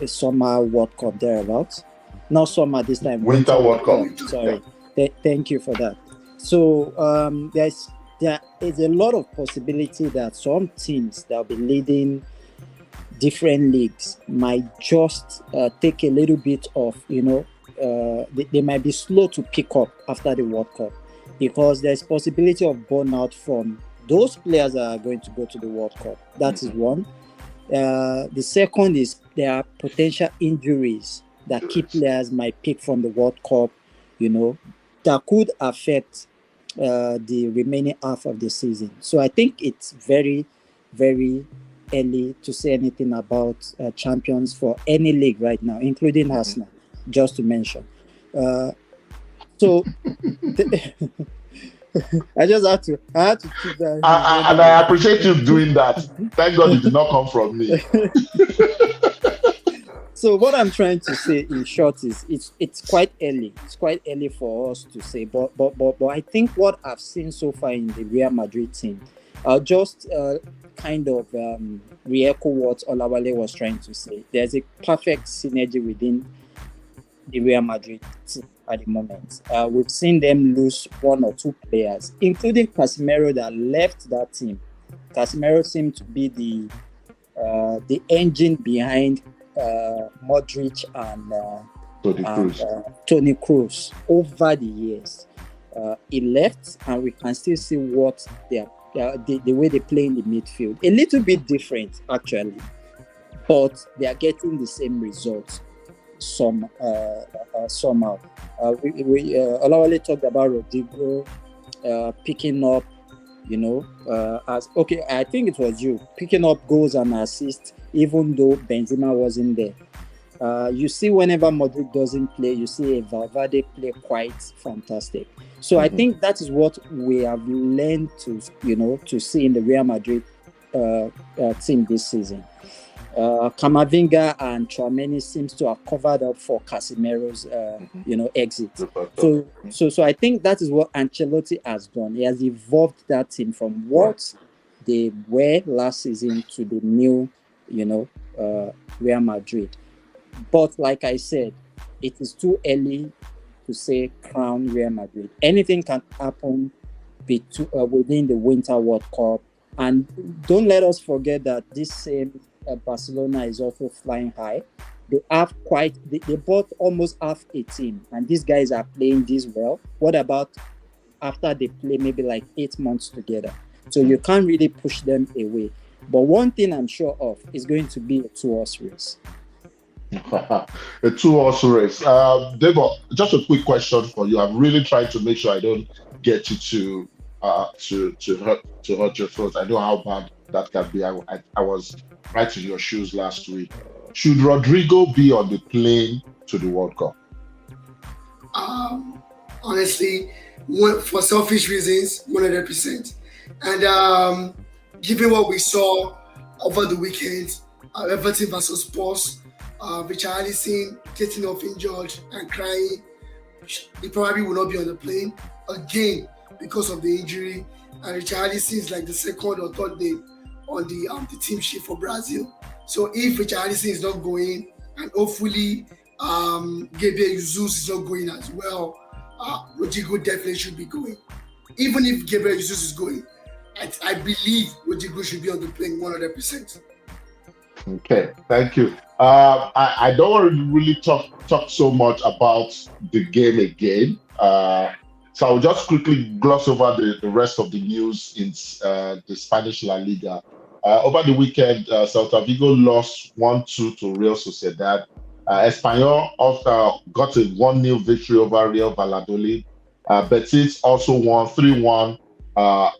a summer World Cup thereabouts. Not summer this time. Winter World Cup. Sorry. Thank you for that. So there is a lot of possibility that some teams that will be leading different leagues might just take a little bit of, they might be slow to pick up after the World Cup, because there's possibility of burnout from those players that are going to go to the World Cup. That is one. The second is there are potential injuries that key players might pick from the World Cup, that could affect the remaining half of the season. So I think it's very, very early to say anything about champions for any league right now, including Arsenal, just to mention. So I had to keep that. And I appreciate you doing that. Thank God it did not come from me. So what I'm trying to say in short is it's quite early. It's quite early for us to say. But I think what I've seen so far in the Real Madrid team, just kind of re-echo what Olawale was trying to say. There's a perfect synergy within the Real Madrid team at the moment. We've seen them lose one or two players, including Casemiro that left that team. Casemiro seemed to be the engine behind Modric and Toni Kroos over the years. He left, and we can still see what the way they play in the midfield. A little bit different, actually, but they are getting the same results somehow. Olawale talked about Rodrigo picking up, I think it was you, picking up goals and assists, even though Benzema wasn't there. You see, whenever Modric doesn't play, you see a Valverde play quite fantastic. So I think that is what we have learned to see in the Real Madrid team this season. Camavinga and Tchouaméni seems to have covered up for Casemiro's exit. So I think that is what Ancelotti has done. He has evolved that team from what they were last season to the new Real Madrid. But like I said, it is too early to say crown Real Madrid. Anything can happen within the Winter World Cup. And don't let us forget that this same Barcelona is also flying high. They bought almost half a team, and these guys are playing this well. What about after they play maybe like 8 months together? So you can't really push them away. But one thing I'm sure of is going to be a 2-horse race. A 2-horse race. Debo, just a quick question for you. I'm really trying to make sure I don't get you to hurt your throat. I know how bad that can be. I was right in your shoes last week. Should Rodrigo be on the plane to the World Cup? Honestly, for selfish reasons, 100%. And given what we saw over the weekend, Everton versus Spurs, Richarlison getting off injured and crying, he probably will not be on the plane again because of the injury. And Richarlison is like the second or third day on the team sheet for Brazil. So if Richarlison is not going, and hopefully Gabriel Jesus is not going as well, Rodrigo definitely should be going. Even if Gabriel Jesus is going, I believe Rodrigo should be on the plane 100%. Okay, thank you. I don't want to really talk so much about the game again. So I'll just quickly gloss over the rest of the news in the Spanish La Liga. Over the weekend, Celta Vigo lost 1-2 to Real Sociedad. Espanyol also got a 1-0 victory over Real Valladolid. Betis also won 3-1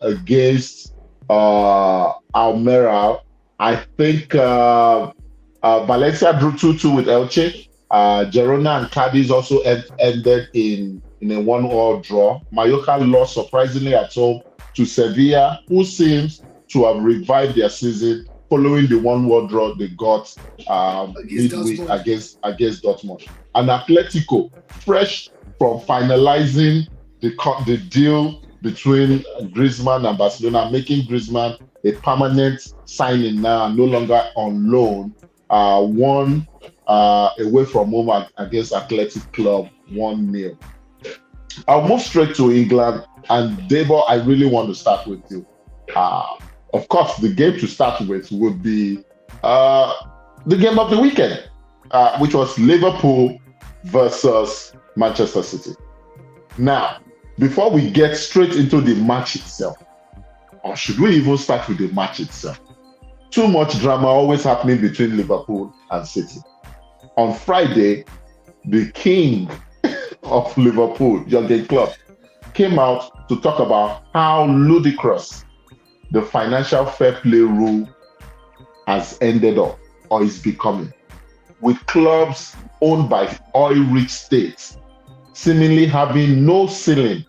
against Almeria. I think Valencia drew 2-2 with Elche. Girona and Cadiz also ended in a 1-1 draw. Mallorca lost surprisingly at home to Sevilla, who seems to have revived their season following the 1-1 draw they got midweek Dortmund. against Dortmund. And Atletico, fresh from finalizing the deal between Griezmann and Barcelona, making Griezmann a permanent signing now, no longer on loan, won away from home against Athletic Club 1-0. I'll move straight to England, and Debo, I really want to start with you. Of course, the game to start with would be the game of the weekend, which was Liverpool versus Manchester City. Now, before we get straight into the match itself, or should we even start with the match itself? Too much drama always happening between Liverpool and City. On Friday, the king of Liverpool, Jurgen Klopp, came out to talk about how ludicrous the financial fair play rule has ended up or is becoming, with clubs owned by oil-rich states seemingly having no ceiling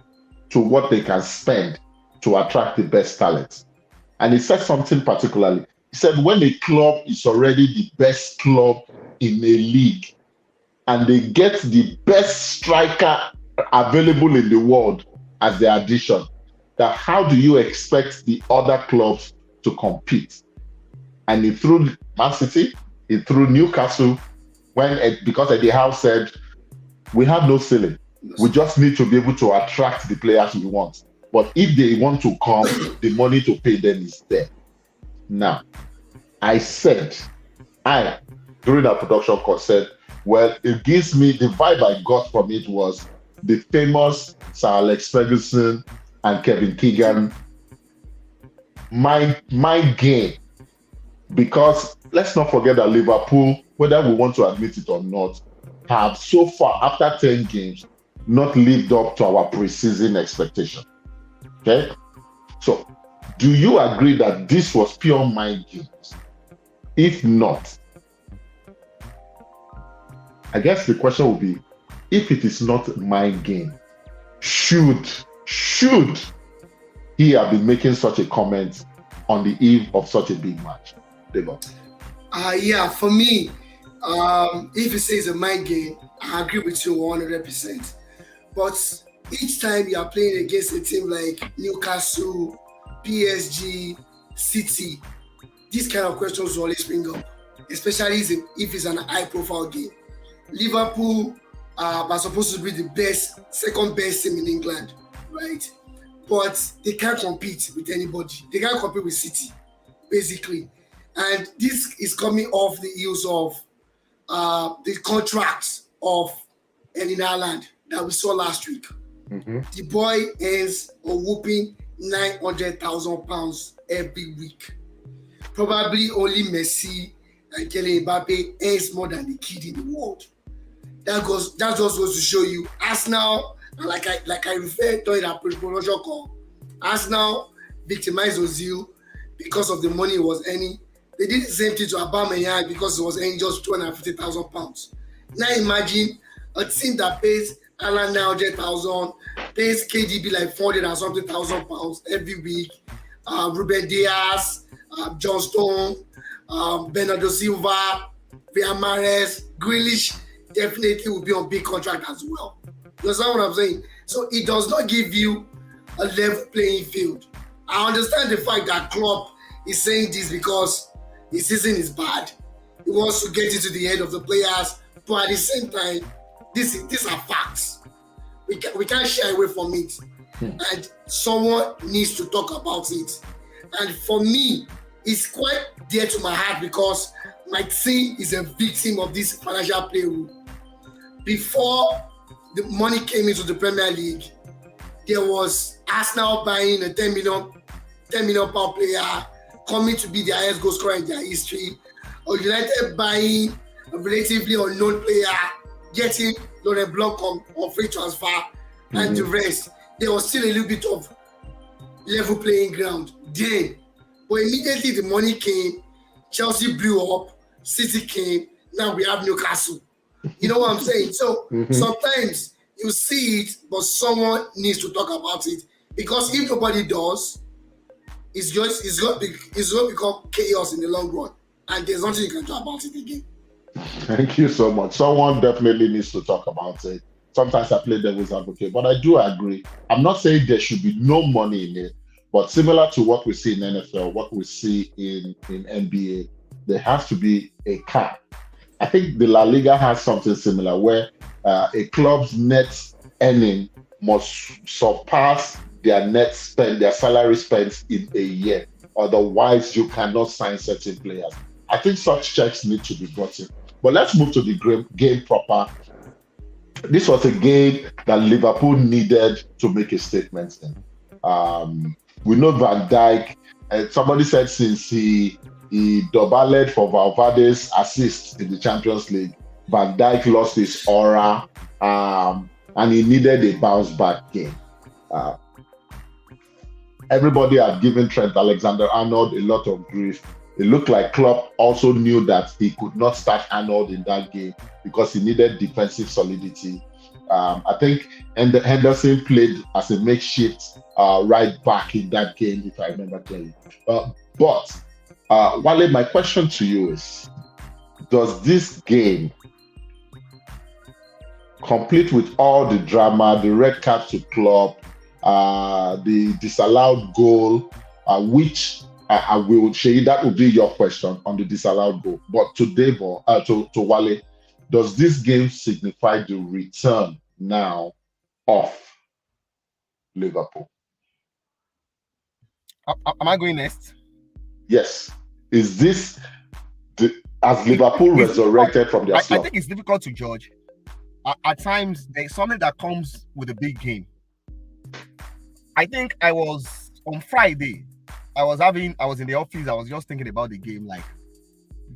to what they can spend to attract the best talent. And he said something particularly. He said when a club is already the best club in a league and they get the best striker available in the world as their addition, that how do you expect the other clubs to compete? And he threw Man City, he threw Newcastle, because Eddie Howe said, we have no ceiling. We just need to be able to attract the players we want. But if they want to come, the money to pay them is there. Now, during our production call, said, well, it gives me, the vibe I got from it was the famous Sir Alex Ferguson and Kevin Keegan mind game. Because let's not forget that Liverpool, whether we want to admit it or not, have so far, after 10 games, not lived up to our preseason expectation. Okay? So, do you agree that this was pure mind games? If not, I guess the question will be, if it is not mind game, should he have been making such a comment on the eve of such a big match? Debo. Yeah, for me, if you say it's a mind game, I agree with you 100%. But each time you are playing against a team like Newcastle, PSG, City, these kind of questions will always spring up, especially if it's an high-profile game. Liverpool are supposed to be the second best team in England, right? But they can't compete with anybody. They can't compete with City, basically. And this is coming off the heels of the contract of Erling Haaland that we saw last week. Mm-hmm. The boy earns a whooping £900,000 every week. Probably only Messi and Kylian Mbappe earns more than the kid in the world. That just goes to show you, Arsenal, like I referred to in our pre-production call, Arsenal victimized Ozil because of the money he was earning. They did the same thing to Aubameyang because he was earning just £250,000. Now imagine a team that pays Alan 900,000, pays KDB like 400 and something thousand pounds every week. Ruben Diaz, John Stone, Bernardo Silva, Villa Mahrez, Grealish definitely will be on big contract as well. You understand what I'm saying? So it does not give you a level playing field. I understand the fact that Klopp is saying this because his season is bad. He wants to get into the head of the players, but at the same time, these are facts. We can't shy away from it. And someone needs to talk about it. And for me, it's quite dear to my heart because my team is a victim of this financial play rule. Before the money came into the Premier League, there was Arsenal buying a 10 million pound player coming to be the highest goal scorer in their history, or United buying a relatively unknown player, getting Laurent Blanc on free transfer, and the rest. There was still a little bit of level playing ground then. But immediately the money came, Chelsea blew up, City came, now we have Newcastle. You know what I'm saying? So sometimes you see it, but someone needs to talk about it. Because if nobody does, it's going to become chaos in the long run, and there's nothing you can do about it again. Thank you so much. Someone definitely needs to talk about it. Sometimes I play devil's advocate, but I do agree. I'm not saying there should be no money in it, but similar to what we see in NFL, what we see in NBA, there has to be a cap. I think the La Liga has something similar where a club's net earning must surpass their net spend, their salary spent in a year. Otherwise, you cannot sign certain players. I think such checks need to be brought in. But let's move to the game proper. This was a game that Liverpool needed to make a statement in. We know Van Dijk, and somebody said since he doubled for Valverde's assist in the Champions League, Van Dijk lost his aura, and he needed a bounce back game. Everybody had given Trent Alexander-Arnold a lot of grief. It looked like Klopp also knew that he could not start Arnold in that game because he needed defensive solidity. I think Henderson played as a makeshift right back in that game, if I remember clearly. But Wale, my question to you is, does this game, complete with all the drama, the red card to Klopp, the disallowed goal, which I will say that would be your question on the disallowed goal. But to Devo, to Wale, does this game signify the return now of Liverpool? Am I going next? Yes. Is this as Liverpool resurrected from their slump? I think it's difficult to judge. At times, there's something that comes with a big game. I think I was on Friday. I was in the office. I was just thinking about the game. Like,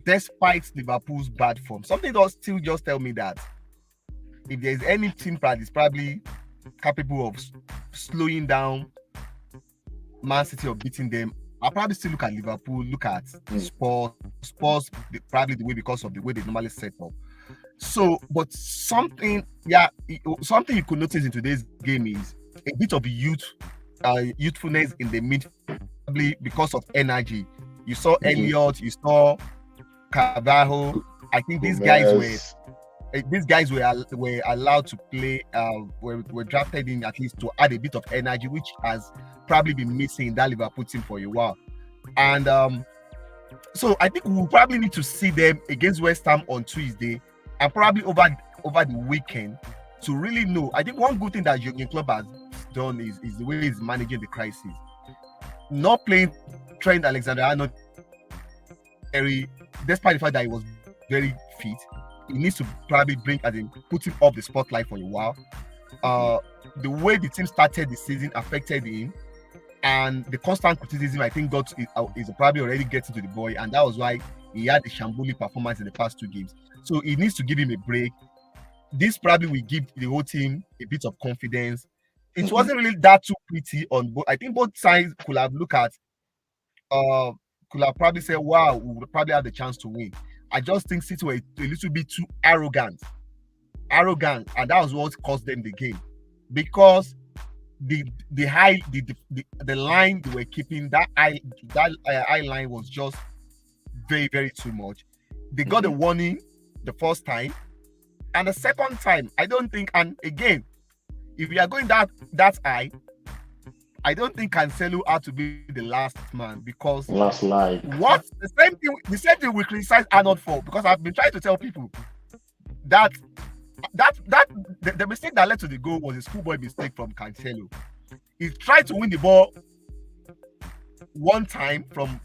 despite Liverpool's bad form, something does still just tell me that if there's any team that is probably capable of slowing down Man City or beating them, I'll probably still look at Liverpool, look at Spurs, probably the way because of the way they normally set up. So, but something you could notice in today's game is a bit of youthfulness in the midfield, probably because of energy. You saw Elliott, you saw Carvalho. I think these guys were allowed to play. Were drafted in at least to add a bit of energy, which has probably been missing in that Liverpool team for a while. And so I think we'll probably need to see them against West Ham on Tuesday, and probably over the weekend to really know. I think one good thing that Jurgen Klopp has done is the way he's managing the crisis. Not playing Trent Alexander-Arnold, despite the fact that he was very fit, he needs to probably put him off the spotlight for a while. The way the team started the season affected him, and the constant criticism I think is probably already getting to the boy, and that was why he had a shambolic performance in the past two games. So he needs to give him a break. This probably will give the whole team a bit of confidence. It wasn't really that too pretty on both. I think both sides could have probably said, wow, we would probably have the chance to win. I just think City were a little bit too arrogant, and that was what cost them the game, because the line they were keeping, that eye line was just very, very too much. They got a warning the first time, and the second time, I don't think. And again, if we are going that high, I don't think Cancelo had to be the last man, because last line. What the same thing we criticize Arnold for, because I've been trying to tell people that the mistake that led to the goal was a schoolboy mistake from Cancelo. He tried to win the ball one time from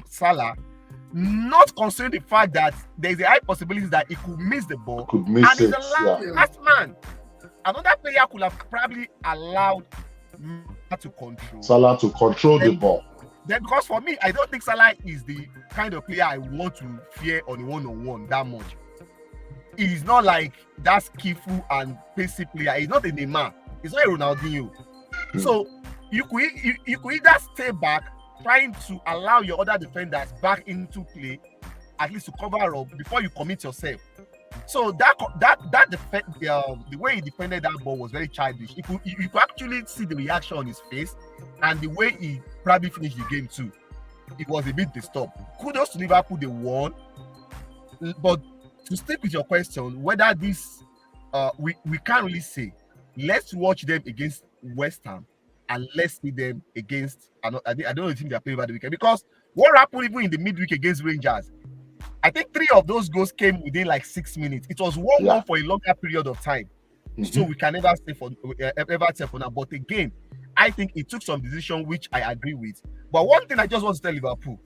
Salah, not considering the fact that there's a high possibility that he could miss the ball, and he's the last man. Another player could have probably allowed Salah to control the ball. Then, because for me, I don't think Salah is the kind of player I want to fear on a one-on-one that much. He's not like that skillful and pacey player. He's not a Neymar. He's not a Ronaldinho. So you could either stay back, trying to allow your other defenders back into play, at least to cover up before you commit yourself. So the way he defended that ball was very childish. You could actually see the reaction on his face, and the way he probably finished the game too. It was a bit disturbed. Kudos to Liverpool, they won. But to stick with your question, whether this we can't really say. Let's watch them against West Ham, and let's see them against. I don't think they're playing over the weekend, because what happened even in the midweek against Rangers? I think 3 of those goals came within like 6 minutes. It was 1-1 for a longer period of time. So we can never say for now. But again, I think it took some decision which I agree with. But one thing I just want to tell Liverpool,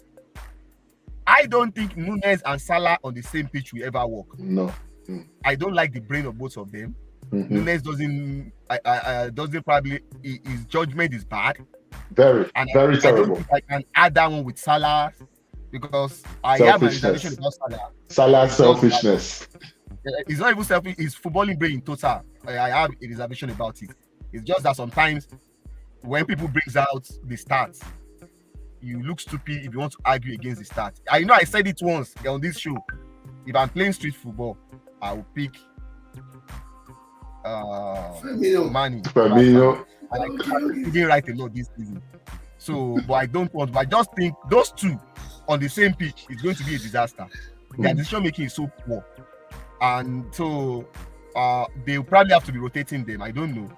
I don't think Nunes and Salah on the same pitch will ever work. No. I don't like the brain of both of them. Nunes doesn't probably, his judgment is bad. Very terrible. I don't think I can add that one with Salah, because I have a reservation about Salah. Salah's selfishness. It's not even selfish, it's footballing brain in total. I have a reservation about it. It's just that sometimes when people brings out the stats, you look stupid if you want to argue against the stats. I know I said it once on this show. If I'm playing street football, I will pick Firmino. And I didn't write a lot this season. So, but I don't want. But I just think those two on the same pitch is going to be a disaster. Their decision making is so poor, and so they'll probably have to be rotating them. I don't know.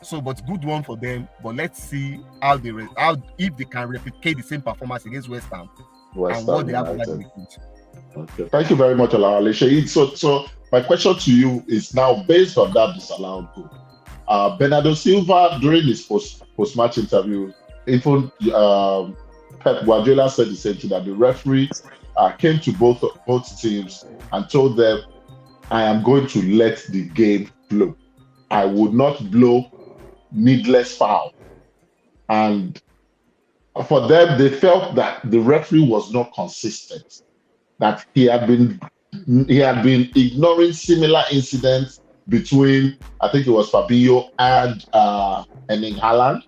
So, but good one for them. But let's see how if they can replicate the same performance against West Ham and what they have over the weekend. Okay, thank you very much, Alalisha. So my question to you is now based on that disallowed goal. Bernardo Silva, during his post-match interview, even Pep Guardiola said the same thing, that the referee came to both teams and told them, "I am going to let the game flow. I would not blow needless foul." And for them, they felt that the referee was not consistent, that he had been ignoring similar incidents between, I think it was Fabinho and Erling Haaland,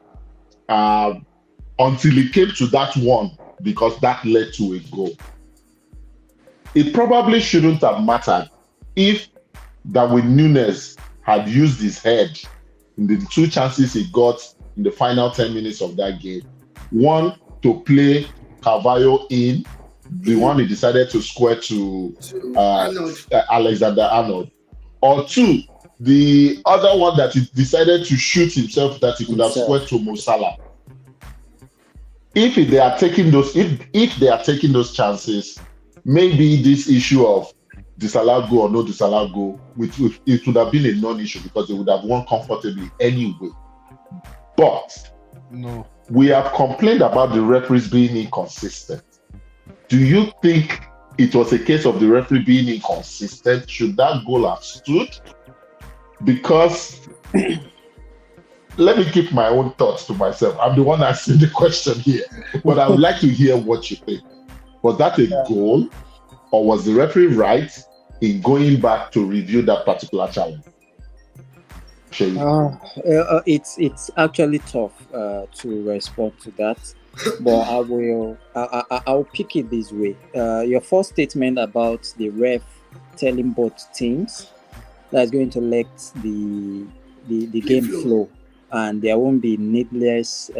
until he came to that one, because that led to a goal. It probably shouldn't have mattered if Darwin Núñez had used his head in the 2 chances he got in the final 10 minutes of that game. One, to play Carvalho in, the one he decided to square to Alexander-Arnold. Or 2, the other one that he decided to shoot himself, that he could have squared to Mo Salah. If they are taking those chances, maybe this issue of disallowed goal or no disallowed goal, it would have been a non-issue, because they would have won comfortably anyway. But no, we have complained about the referees being inconsistent. Do you think it was a case of the referee being inconsistent? Should that goal have stood? Because let me keep my own thoughts to myself. I'm the one asking the question here, but I would like to hear what you think. Was that a goal, or was the referee right in going back to review that particular challenge? It's actually tough to respond to that, but I'll pick it this way. Your first statement about the ref telling both teams that's going to let the game flow, and there won't be needless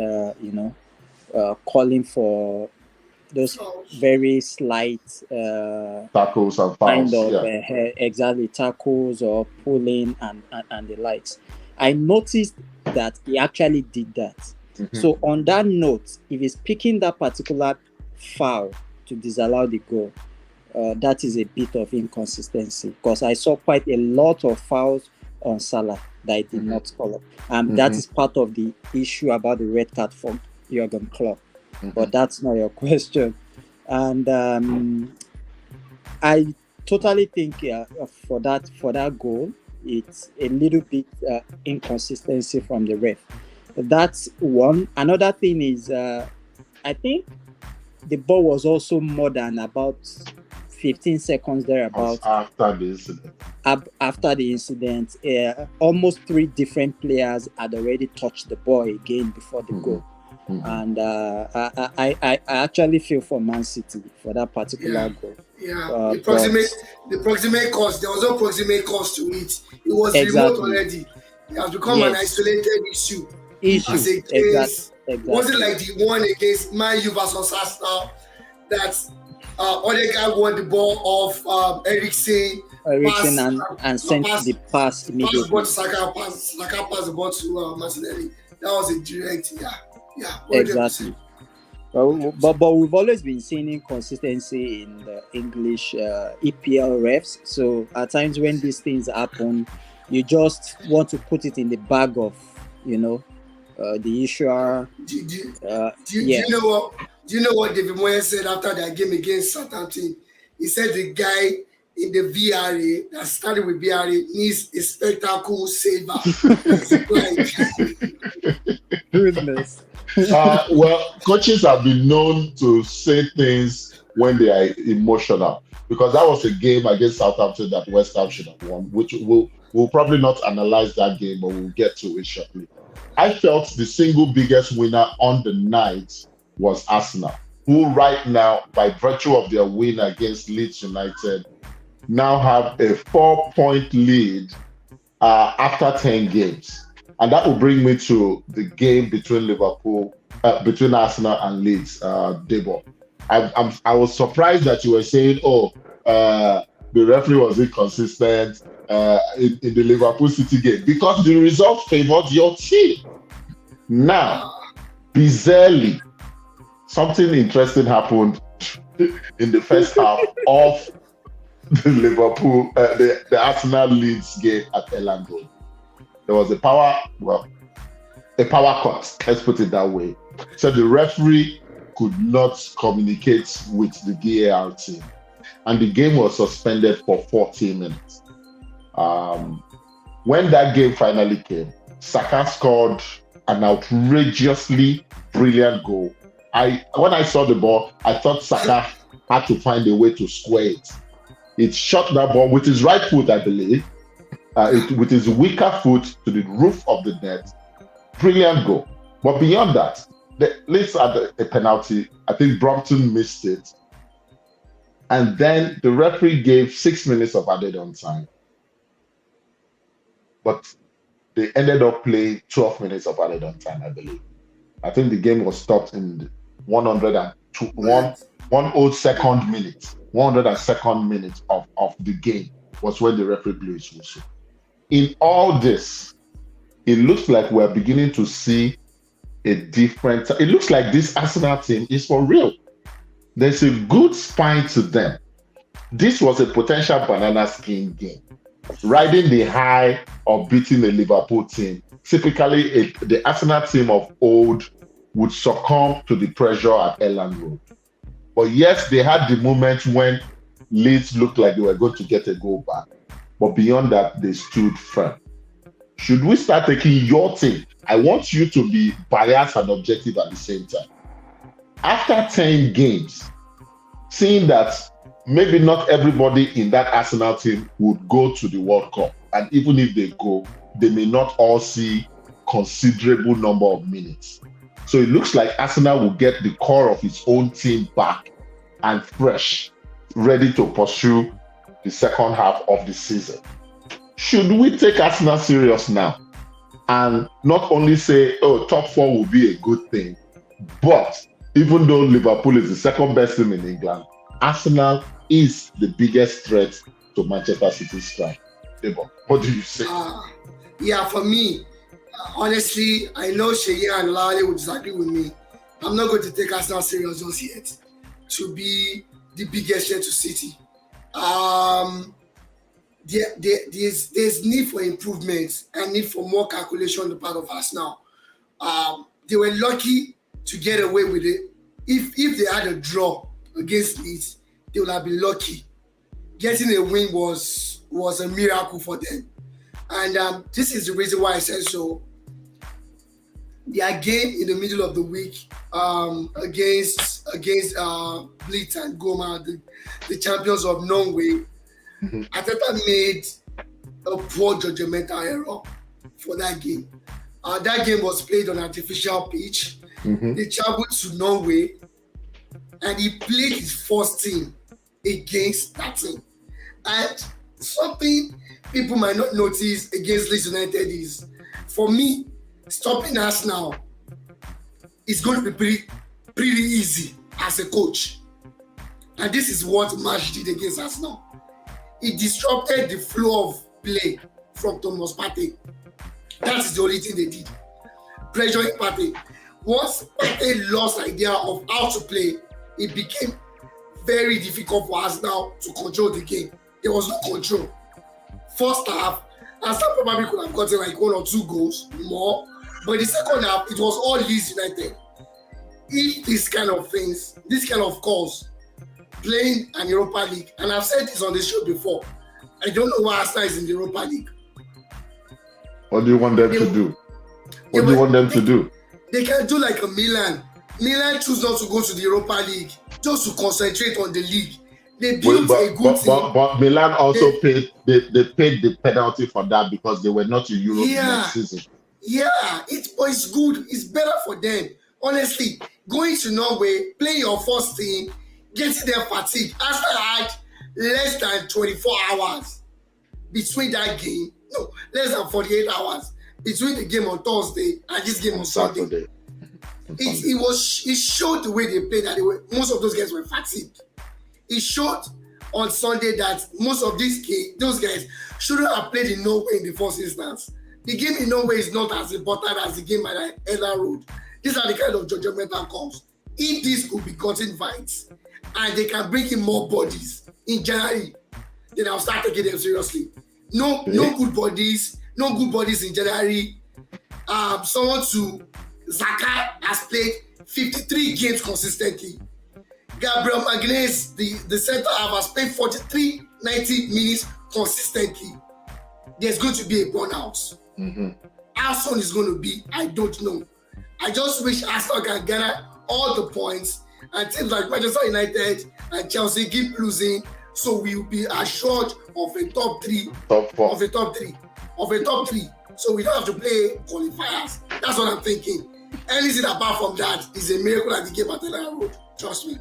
calling for those very slight tackles and fouls, exactly, tackles or pulling and the likes. I noticed that he actually did that. So on that note, if he's picking that particular foul to disallow the goal, that is a bit of inconsistency, because I saw quite a lot of fouls on Salah that he did not call up. That is part of the issue about the red card for Jurgen Klopp. But that's not your question. And I totally think for that goal, it's a little bit inconsistency from the ref. That's one. Another thing is, I think the ball was also more than about 15 seconds thereabouts after the incident. After the incident, almost 3 different players had already touched the ball again before the goal. And I actually feel for Man City for that particular goal. Yeah, but the proximate cause. There was no proximate cause to it. It was remote exactly, already. It has become an yes, isolated issue. As exactly, against, wasn't like the one against Man U versus Arsenal that Odegaard won the ball off Eriksen, Eriksen pass, and sent pass, the pass pass the ball immediately. to Saka, pass the ball to Martinelli. That was a direct, yeah, 100%. Exactly. But we've always been seeing inconsistency in the English EPL refs. So at times when these things happen, you just want to put it in the bag of, the issuer. Do, do, do Yeah. you know what? Do you know what David Moyes said after that game against Southampton? He said the guy in the VRA that started with VRA needs a spectacle saver. Goodness. Well, coaches have been known to say things when they are emotional, because that was a game against Southampton that West Ham should have won, which we'll probably not analyze that game, but we'll get to it shortly. I felt the single biggest winner on the night was Arsenal, who right now, by virtue of their win against Leeds United, now have a 4-point lead after 10 games. And that will bring me to the game between between Arsenal and Leeds, Debo. I was surprised that you were saying, the referee was inconsistent in the Liverpool City game, because the result favored your team. Now, bizarrely, something interesting happened in the first half of the Liverpool, the Arsenal Leeds game at Elland Road. There was a power cut, let's put it that way. So the referee could not communicate with the VAR team, and the game was suspended for 40 minutes. When that game finally came, Saka scored an outrageously brilliant goal. When I saw the ball, I thought Saka had to find a way to square it. It shot that ball with his right foot, I believe, with his weaker foot to the roof of the net. Brilliant goal. But beyond that, Leeds had a penalty. I think Brompton missed it. And then the referee gave 6 minutes of added on time. But they ended up playing 12 minutes of added on time, I believe. I think the game was stopped in the 102nd minute. 102nd minute of the game was when the referee blew his whistle. In all this, it looks like we're beginning to see it looks like this Arsenal team is for real. There's a good spine to them. This was a potential banana skin game, riding the high of beating a Liverpool team. Typically, the Arsenal team of old would succumb to the pressure at Elland Road. But yes, they had the moment when Leeds looked like they were going to get a goal back. But beyond that, they stood firm. Should we start taking your team? I want you to be biased and objective at the same time. After 10 games, seeing that maybe not everybody in that Arsenal team would go to the World Cup, and even if they go, they may not all see considerable number of minutes. So it looks like Arsenal will get the core of its own team back and fresh, ready to pursue the second half of the season. Should we take Arsenal serious now and not only say, top 4 will be a good thing, but even though Liverpool is the second best team in England, Arsenal is the biggest threat to Manchester City's strike. What do you say? For me, honestly, I know Sheyi and Lale would disagree with me. I'm not going to take Arsenal serious just yet to be the biggest threat to City. There's need for improvements and need for more calculation on the part of Arsenal. They were lucky to get away with it. If they had a draw against Leeds, they would have been lucky. Getting a win was a miracle for them. And this is the reason why I said so. Their game in the middle of the week against Blitz and Goma, the champions of Norway, Arteta made a poor judgmental error for that game. That game was played on artificial pitch. They traveled to Norway and he played his first team against that team. And something people might not notice against Leeds United is, for me, stopping Arsenal is going to be pretty easy as a coach. And this is what March did against Arsenal. It disrupted the flow of play from Thomas Partey. That is the only thing they did. Pressuring Partey. Once Partey lost the idea of how to play, it became very difficult for us now to control the game. There was no control. First half, Arsenal probably could have gotten like 1 or 2 goals more, but the second half, it was all Leeds United. If this kind of things, this kind of calls, playing an Europa League, and I've said this on the show before, I don't know why Arsenal is in the Europa League. What do you want them to do? What do you want them to do? They can do like a Milan. Milan choose not to go to the Europa League just to concentrate on the league. They built a good team. But Milan also paid the penalty for that because they were not in Europe next season. Yeah, it's good. It's better for them. Honestly, going to Norway, playing your first team, getting them fatigued. Arsenal had less than 24 hours between that game. No, less than 48 hours between the game on Thursday and this game on Sunday. It showed the way they played that most of those guys were fatigued. It showed on Sunday that most of those guys shouldn't have played in Norway in the first instance. The game in Norway is not as important as the game at Ellen Road. These are the kind of judgmental calls. If this could be gotten fights and they can bring in more bodies in January, then I'll start taking them seriously. No good bodies in January. Zaka has played 53 games consistently. Gabriel Magalhaes, the center half, has played 90 minutes consistently. There's going to be a burnout. How soon it's going to be, I don't know. I just wish Arsenal can gather all the points and teams like Manchester United and Chelsea keep losing, so we'll be assured of a top three. So we don't have to play qualifiers. That's what I'm thinking. Anything apart from that is a miracle at the game at Ellen Road. Trust me.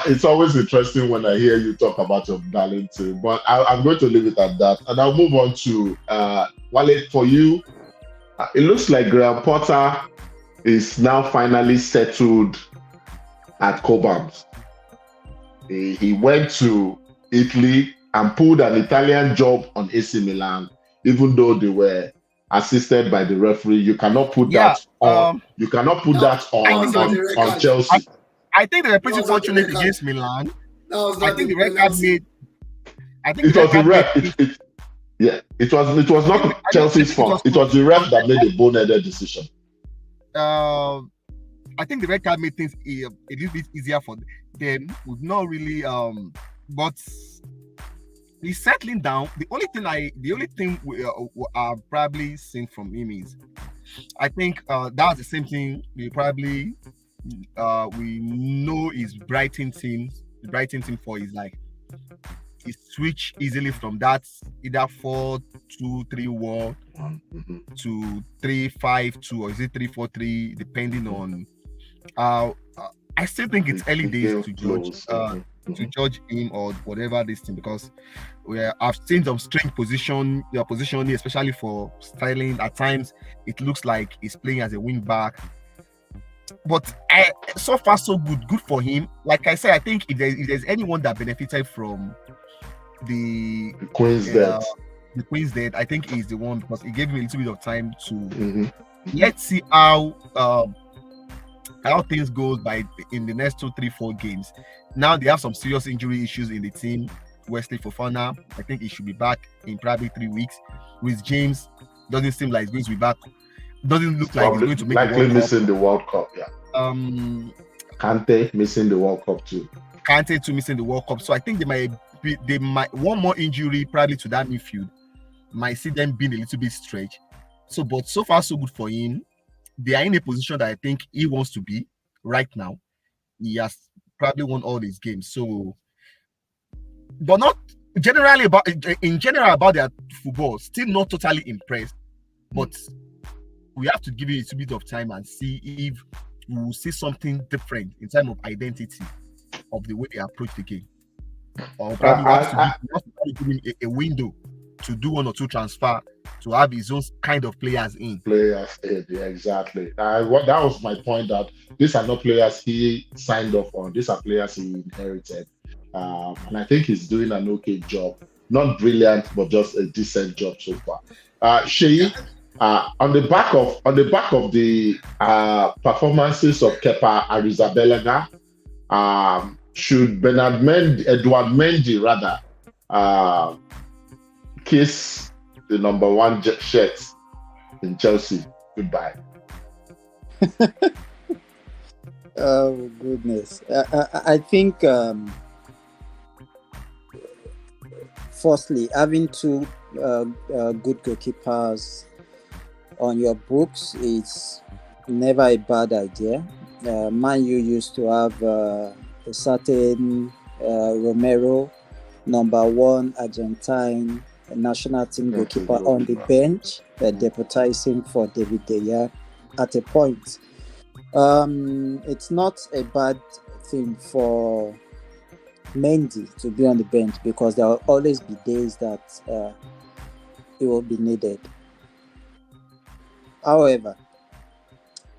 It's always interesting when I hear you talk about your darling team, but I'm going to leave it at that, and I'll move on to Wale. For you, it looks like Graham Potter is now finally settled at Cobhams. He went to Italy and pulled an Italian job on AC Milan, even though they were assisted by the referee. You cannot put that on. You cannot put that on Chelsea. I think they were pretty fortunate against Milan. I think the red card made. I think it was the ref. It was not Chelsea's fault. It was the ref that made the boneheaded decision. I think the red card made things a little bit easier for them. We've not really but he's settling down. The only thing we are probably seeing from him is, I think that's the same thing we probably we know is Brighton team. The Brighton team for is like he switch easily from that either 4-2-3-1 to 3-5-2, or is it 3-4-3, depending on. I still think it's early days to judge. To judge him or whatever this thing, because I've seen some strange positioning, especially for Sterling. At times, it looks like he's playing as a wing back. But so far, so good. Good for him. Like I said, I think if there's anyone that benefited from the Queen's death, I think he's the one, because it gave him a little bit of time to let's see how things goes in the next 2, 3, 4 games. Now they have some serious injury issues in the team. Wesley Fofana, I think he should be back in probably 3 weeks. With James, doesn't seem like he's going to be back. Doesn't look like he's going to make the World Cup. Missing the World Cup, yeah. Kante missing the World Cup too. Kante too missing the World Cup. So I think they might one more injury probably to that midfield might see them being a little bit stretched. So, but so far so good for him. They are in a position that I think he wants to be right now. He has probably won all these games. So, but not generally about their football. Still not totally impressed. But we have to give it a little bit of time and see if we will see something different in terms of identity of the way they approach the game. Or probably wants to give him a window to do 1 or 2 transfer to have his own kind of players in. Yeah, exactly. That was my point, that these are not players he signed off on. These are players he inherited. And I think he's doing an okay job. Not brilliant, but just a decent job so far. Sheyi, on the back of the performances of Kepa Arrizabalaga, should Edouard Mendy rather kiss the number 1 shirt in Chelsea goodbye? Oh goodness! I think firstly, having 2 good goalkeepers on your books is never a bad idea. Man U used to have a certain Romero, number 1 Argentine national team goalkeeper on the bench, deputizing for David De Gea at a point. It's not a bad thing for Mendy to be on the bench, because there will always be days that it will be needed. However,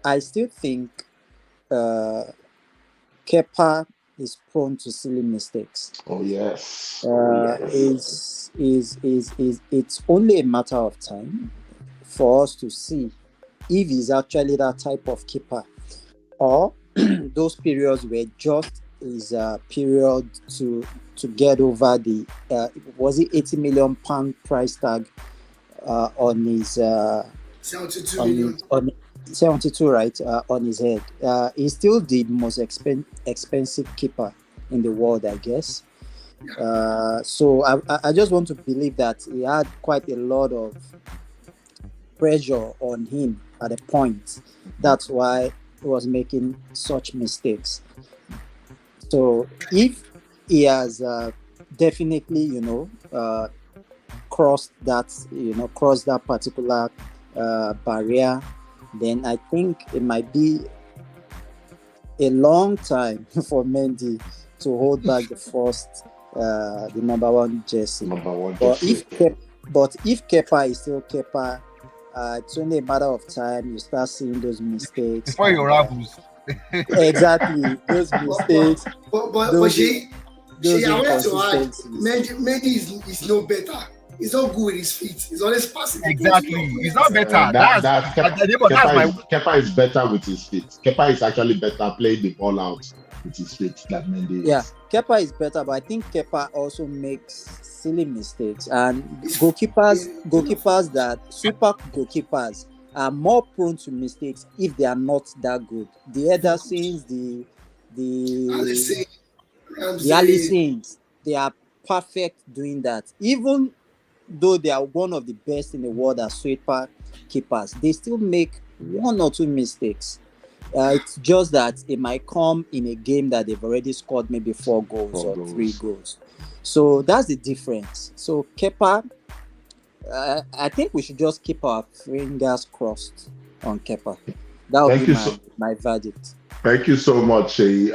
I still think Kepa is prone to silly mistakes. Oh yes. It's only a matter of time for us to see if he's actually that type of keeper, or those periods were just his period to get over the was it £80 million price tag on his 72 million. on 72, right, on his head. He's still the most expensive keeper in the world, I guess. So I just want to believe that he had quite a lot of pressure on him at a point. That's why he was making such mistakes. So if he has definitely, crossed that particular barrier, then I think it might be a long time for Mendy to hold back the number 1 jersey. But if Kepa is still Kepa, it's only a matter of time you start seeing those mistakes. Before you ravels. Exactly, those mistakes. But she I wanted to add, Mendy is no better. He's not good with his feet. He's always passing. Exactly. He's not better. Kepa is better with his feet. Kepa is actually better playing the ball out with his feet than Mendy is. Yeah, Kepa is better, but I think Kepa also makes silly mistakes. And goalkeepers that super goalkeepers are more prone to mistakes if they are not that good. The Edersons, the Alissons, they are perfect doing that. Even though they are one of the best in the world as sweeper keepers, they still make 1 or 2 mistakes. It's just that it might come in a game that they've already scored maybe 4 goals or 3 goals. So that's the difference. So Kepa, I think we should just keep our fingers crossed on Kepa. That would be my verdict. Thank you so much, Sheyi.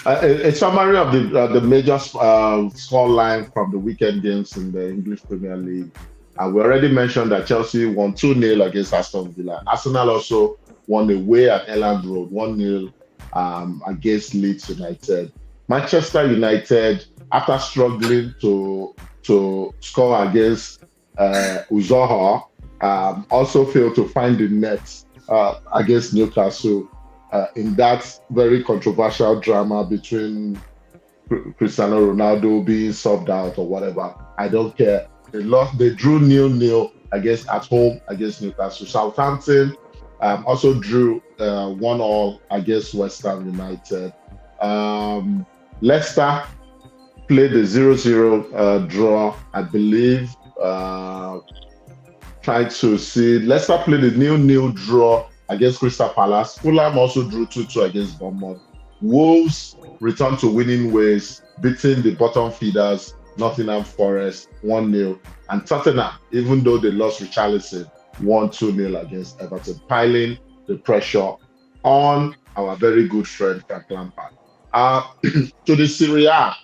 A summary of the major score line from the weekend games in the English Premier League. We already mentioned that Chelsea won 2-0 against Aston Villa. Arsenal also won away at Elland Road 1-0 against Leeds United. Manchester United, after struggling to score against Uzoho, also failed to find the net against Newcastle. In that very controversial drama between Cristiano Ronaldo being subbed out or whatever, I don't care. They drew 0-0 at home against Newcastle. Southampton also drew 1-1 against West Ham United. Leicester played a 0-0 draw, I believe. Trying to see, Leicester played a 0-0 draw against Crystal Palace. Fulham also drew 2-2 against Bournemouth. Wolves returned to winning ways, beating the bottom feeders, Nottingham Forest 1-0. And Tottenham, even though they lost Richarlison, won 2-0 against Everton, piling the pressure on our very good friend Frank Lampard. To the Serie A,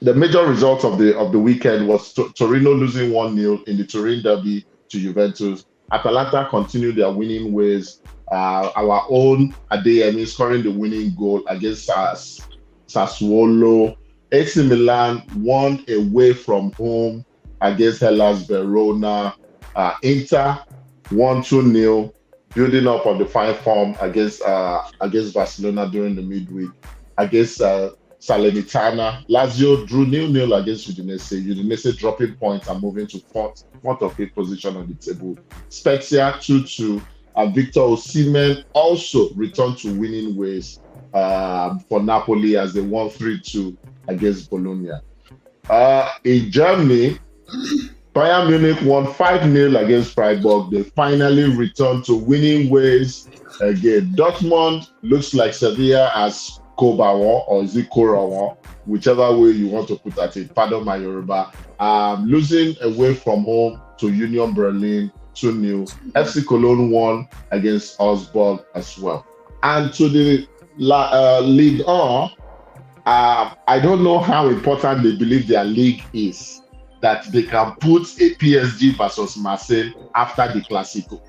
the major result of the weekend was Torino losing 1-0 in the Turin derby to Juventus. Atalanta continued their winning ways. Our own Adeyemi scoring the winning goal against Sassuolo. AC Milan won away from home against Hellas Verona. Inter won 2-0, building up on the fine form against Barcelona during the midweek. Against Salernitana, Lazio drew 0-0 against Udinese. Udinese dropping points and moving to fourth or fifth position on the table. Spezia 2-2, and Victor Osimhen also returned to winning ways for Napoli as they won 3-2 against Bologna. In Germany, Bayern Munich won 5-0 against Freiburg. They finally returned to winning ways again. Dortmund looks like Sevilla as Kobawan, or is it Korawan, whichever way you want to put at it. Pardon my Yoruba. Losing away from home to Union Berlin 2-0. FC Cologne won against Augsburg as well. And to the Ligue 1, I don't know how important they believe their league is, that they can put a PSG versus Marseille after the Classico.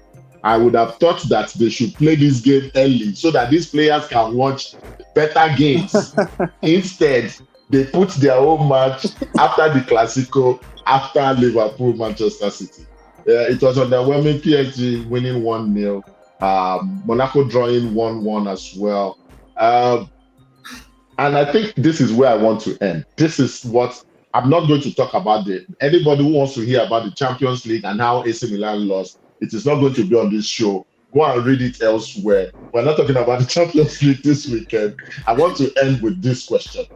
I would have thought that they should play this game early so that these players can watch better games. Instead, they put their own match after the Classico, after Liverpool, Manchester City. It was underwhelming. PSG winning 1-0. Monaco drawing 1-1 as well. And I think this is where I want to end. This is what I'm not going to talk about. Anybody who wants to hear about the Champions League and how AC Milan lost, it is not going to be on this show. Go and read it elsewhere. We're not talking about the Champions League this weekend. I want to end with this question.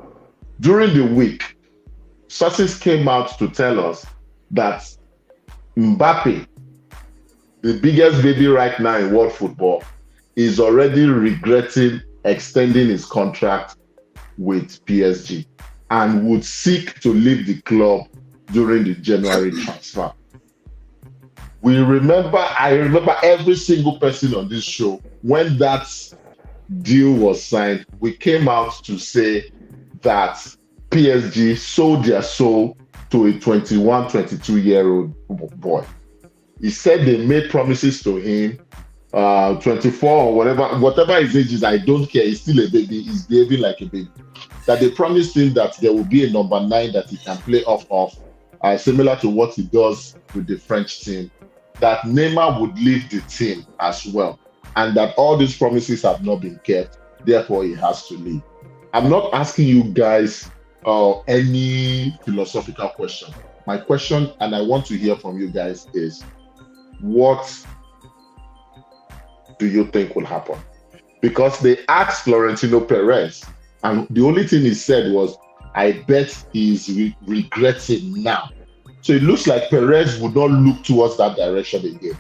During the week, sources came out to tell us that Mbappe, the biggest baby right now in world football, is already regretting extending his contract with PSG and would seek to leave the club during the January transfer. I remember every single person on this show, when that deal was signed, we came out to say that PSG sold their soul to a 21, 22-year-old boy. He said they made promises to him, 24 or whatever his age is, I don't care. He's still a baby. He's behaving like a baby. That they promised him that there will be a number 9 that he can play off of, similar to what he does with the French team. That Neymar would leave the team as well, and that all these promises have not been kept. Therefore, he has to leave. I'm not asking you guys any philosophical question. My question, and I want to hear from you guys, is what do you think will happen? Because they asked Florentino Perez, and the only thing he said was, I bet he's regretting now. So it looks like Perez would not look towards that direction again.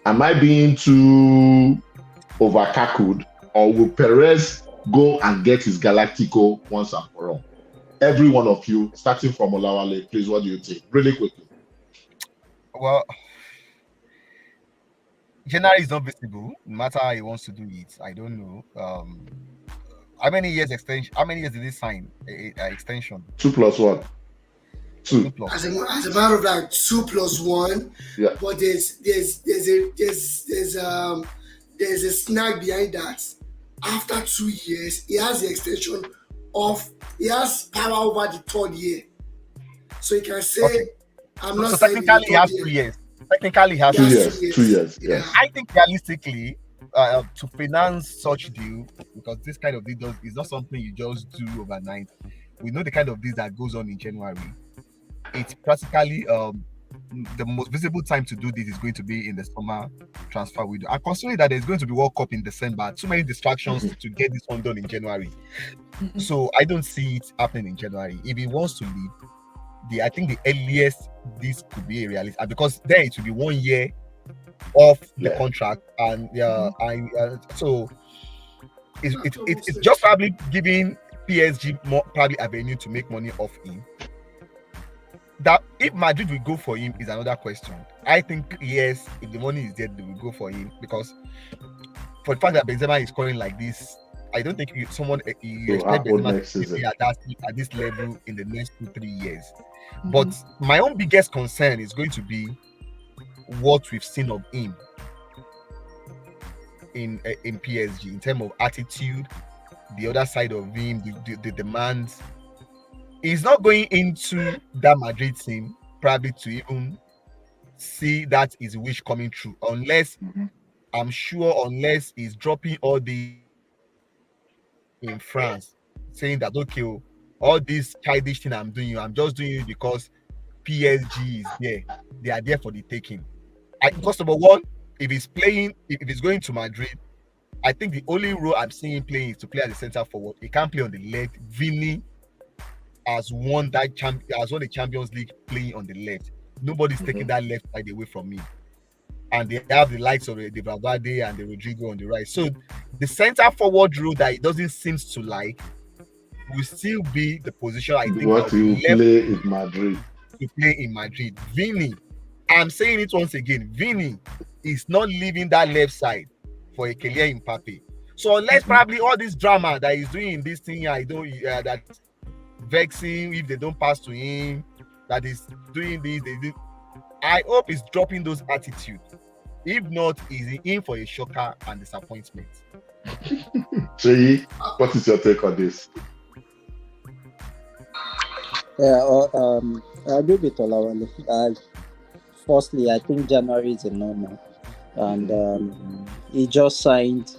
Am I being too overcackled, or will Perez go and get his Galactico once and for all? Every one of you, starting from Olawale, please, what do you think? Really quickly. Well, January is not visible, no matter how he wants to do it. I don't know. How many years extension? How many years did he sign extension? 2 + 1. 2. As a matter of fact, 2 + 1. Yeah. But there's a snag behind that. After 2 years, he has the extension of. He has power over the 3rd year, so he can say, okay, "I'm not." So technically, he has 2 years. Technically, he has 2 years. 2 years. Yeah. I think realistically, to finance such deal, because this kind of deal is not something you just do overnight. We know the kind of deals that goes on in January. It's practically the most visible time to do this is going to be in the summer transfer window. And considering that there's going to be World Cup in December, too many distractions to get this one done in January. So I don't see it happening in January. If he wants to leave, I think the earliest this could be a reality, because there it will be 1 year off the contract, and so it's just probably giving PSG more probably avenue to make money off him. That if Madrid will go for him is another question. I think yes, if the money is there, they will go for him, because for the fact that Benzema is scoring like this, I don't think someone you To expect happen Benzema next to season. be at this level in the next 2-3 years. But my own biggest concern is going to be what we've seen of him in PSG in terms of attitude, the other side of him, the demands. He's not going into that Madrid team probably to even see that his wish coming true, unless unless he's dropping all the in France, saying that okay, all this childish thing I'm doing, I'm just doing it because PSG is there. They are there for the taking. First of all, one, if he's going to Madrid, I think the only role I'm seeing him playing is to play as a centre forward. He can't play on the left. Vini has won the Champions League playing on the left. Nobody's taking that left side away from me. And they have the likes of the Valverde and the Rodrigo on the right. So the centre forward role that he doesn't seem to like will still be the position I think what you play in Madrid. To play in Madrid. Vini, I'm saying it once again, Vini is not leaving that left side for a Kylian Mbappe. So unless probably all this drama that he's doing in this thing, that vexing if they don't pass to him, that is doing this, I hope he's dropping those attitudes. If not, he's in for a shocker and disappointment. Jay, what is your take on this? Yeah, I agree with Olawale. Firstly, I think January is a no-no. And he just signed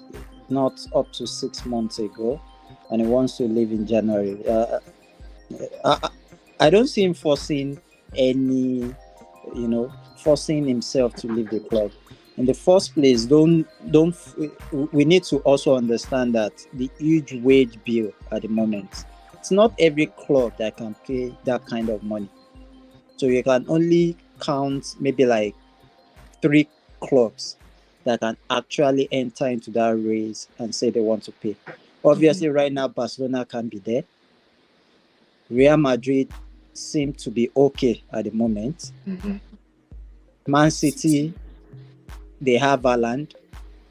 not up to 6 months ago, and he wants to leave in January. I don't see him forcing forcing himself to leave the club. In the first place, we need to also understand that the huge wage bill at the moment, it's not every club that can pay that kind of money. So you can only count maybe like 3 clubs that can actually enter into that race and say they want to pay. Obviously, right now, Barcelona can be there. Real Madrid seem to be okay at the moment. Man City, they have Haaland.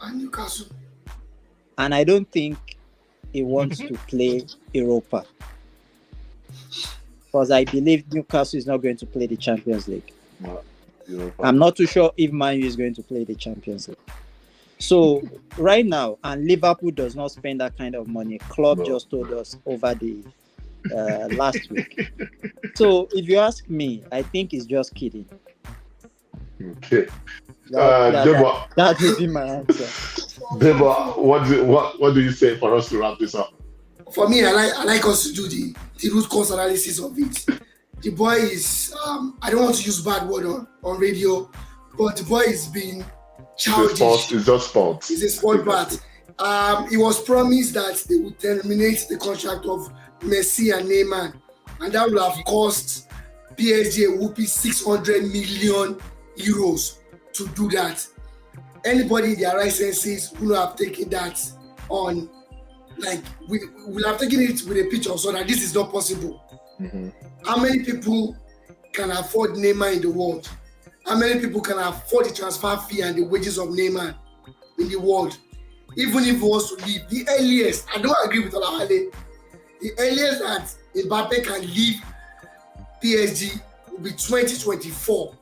And Newcastle. And I don't think he wants to play Europa. Because I believe Newcastle is not going to play the Champions League. I'm not too sure if Man U is going to play the Champions League. So right now, and Liverpool does not spend that kind of money. Klopp just told us over the last week. So if you ask me, I think he's just kidding. Okay. That would be my answer. Debo, what do you say for us to wrap this up? For me, I like us to do the root cause analysis of it. The boy is, I don't want to use bad word on radio, but the boy is being childish. It's just sports. It's a sport bat. It was promised that they would terminate the contract of Messi and Neymar, and that would have cost PSG a whoopee 600 million euros to do that. Anybody in their right senses would have taken that on, like, we will have taken it with a picture so that this is not possible. How many people can afford Neymar in the world? How many people can afford the transfer fee and the wages of Neymar in the world? Even if he wants to leave, the earliest, I don't agree with Olawale, the earliest that Mbappe can leave PSG will be 2024,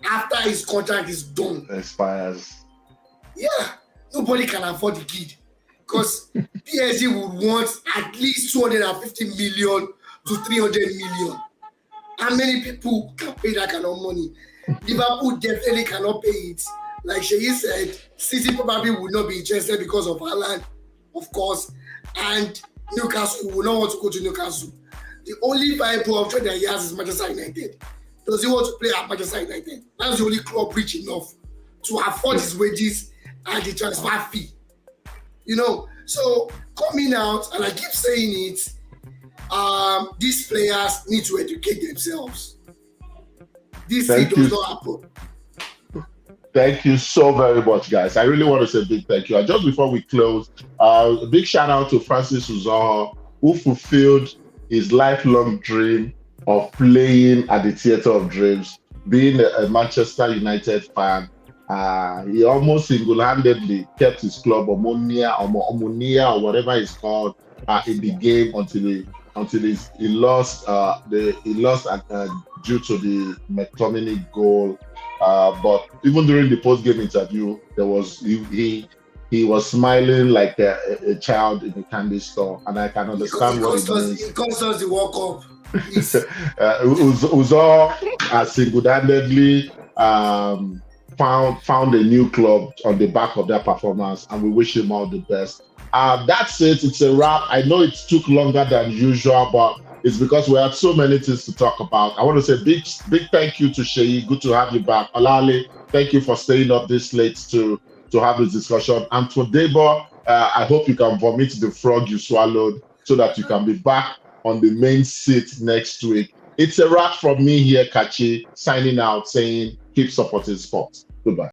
after his contract is done. Expires. Yeah, nobody can afford the kid because PSG would want at least 250 million to 300 million. How many people can pay that kind of money? Liverpool definitely cannot pay it. Like Sheyi said, City probably would not be interested because of Haaland, of course, and Newcastle will not want to go to Newcastle. The only viable option that he has is Manchester United. Does he want to play at Manchester United? That's the only club rich enough to afford his wages and the transfer fee. So coming out, and I keep saying it, these players need to educate themselves. This thing does not happen. Thank you so very much, guys. I really want to say a big thank you. And just before we close, a big shout out to Francis Uzoho, who fulfilled his lifelong dream of playing at the Theatre of Dreams, being a Manchester United fan He almost single-handedly kept his club Omonia or whatever it's called in the game until he lost due to the McTominay goal. But even during the post-game interview, he was smiling like a child in a candy store, and I can understand what it means. It cost us the World Cup. Uzor single-handedly found a new club on the back of their performance, and we wish him all the best. That's it. It's a wrap. I know it took longer than usual, but it's because we had so many things to talk about. I want to say big thank you to Sheyi. Good to have you back. Olale, thank you for staying up this late to have this discussion. And to Debo, I hope you can vomit the frog you swallowed so that you can be back on the main seat next week. It's a wrap from me here, Kachi, signing out, saying keep supporting sports. Goodbye.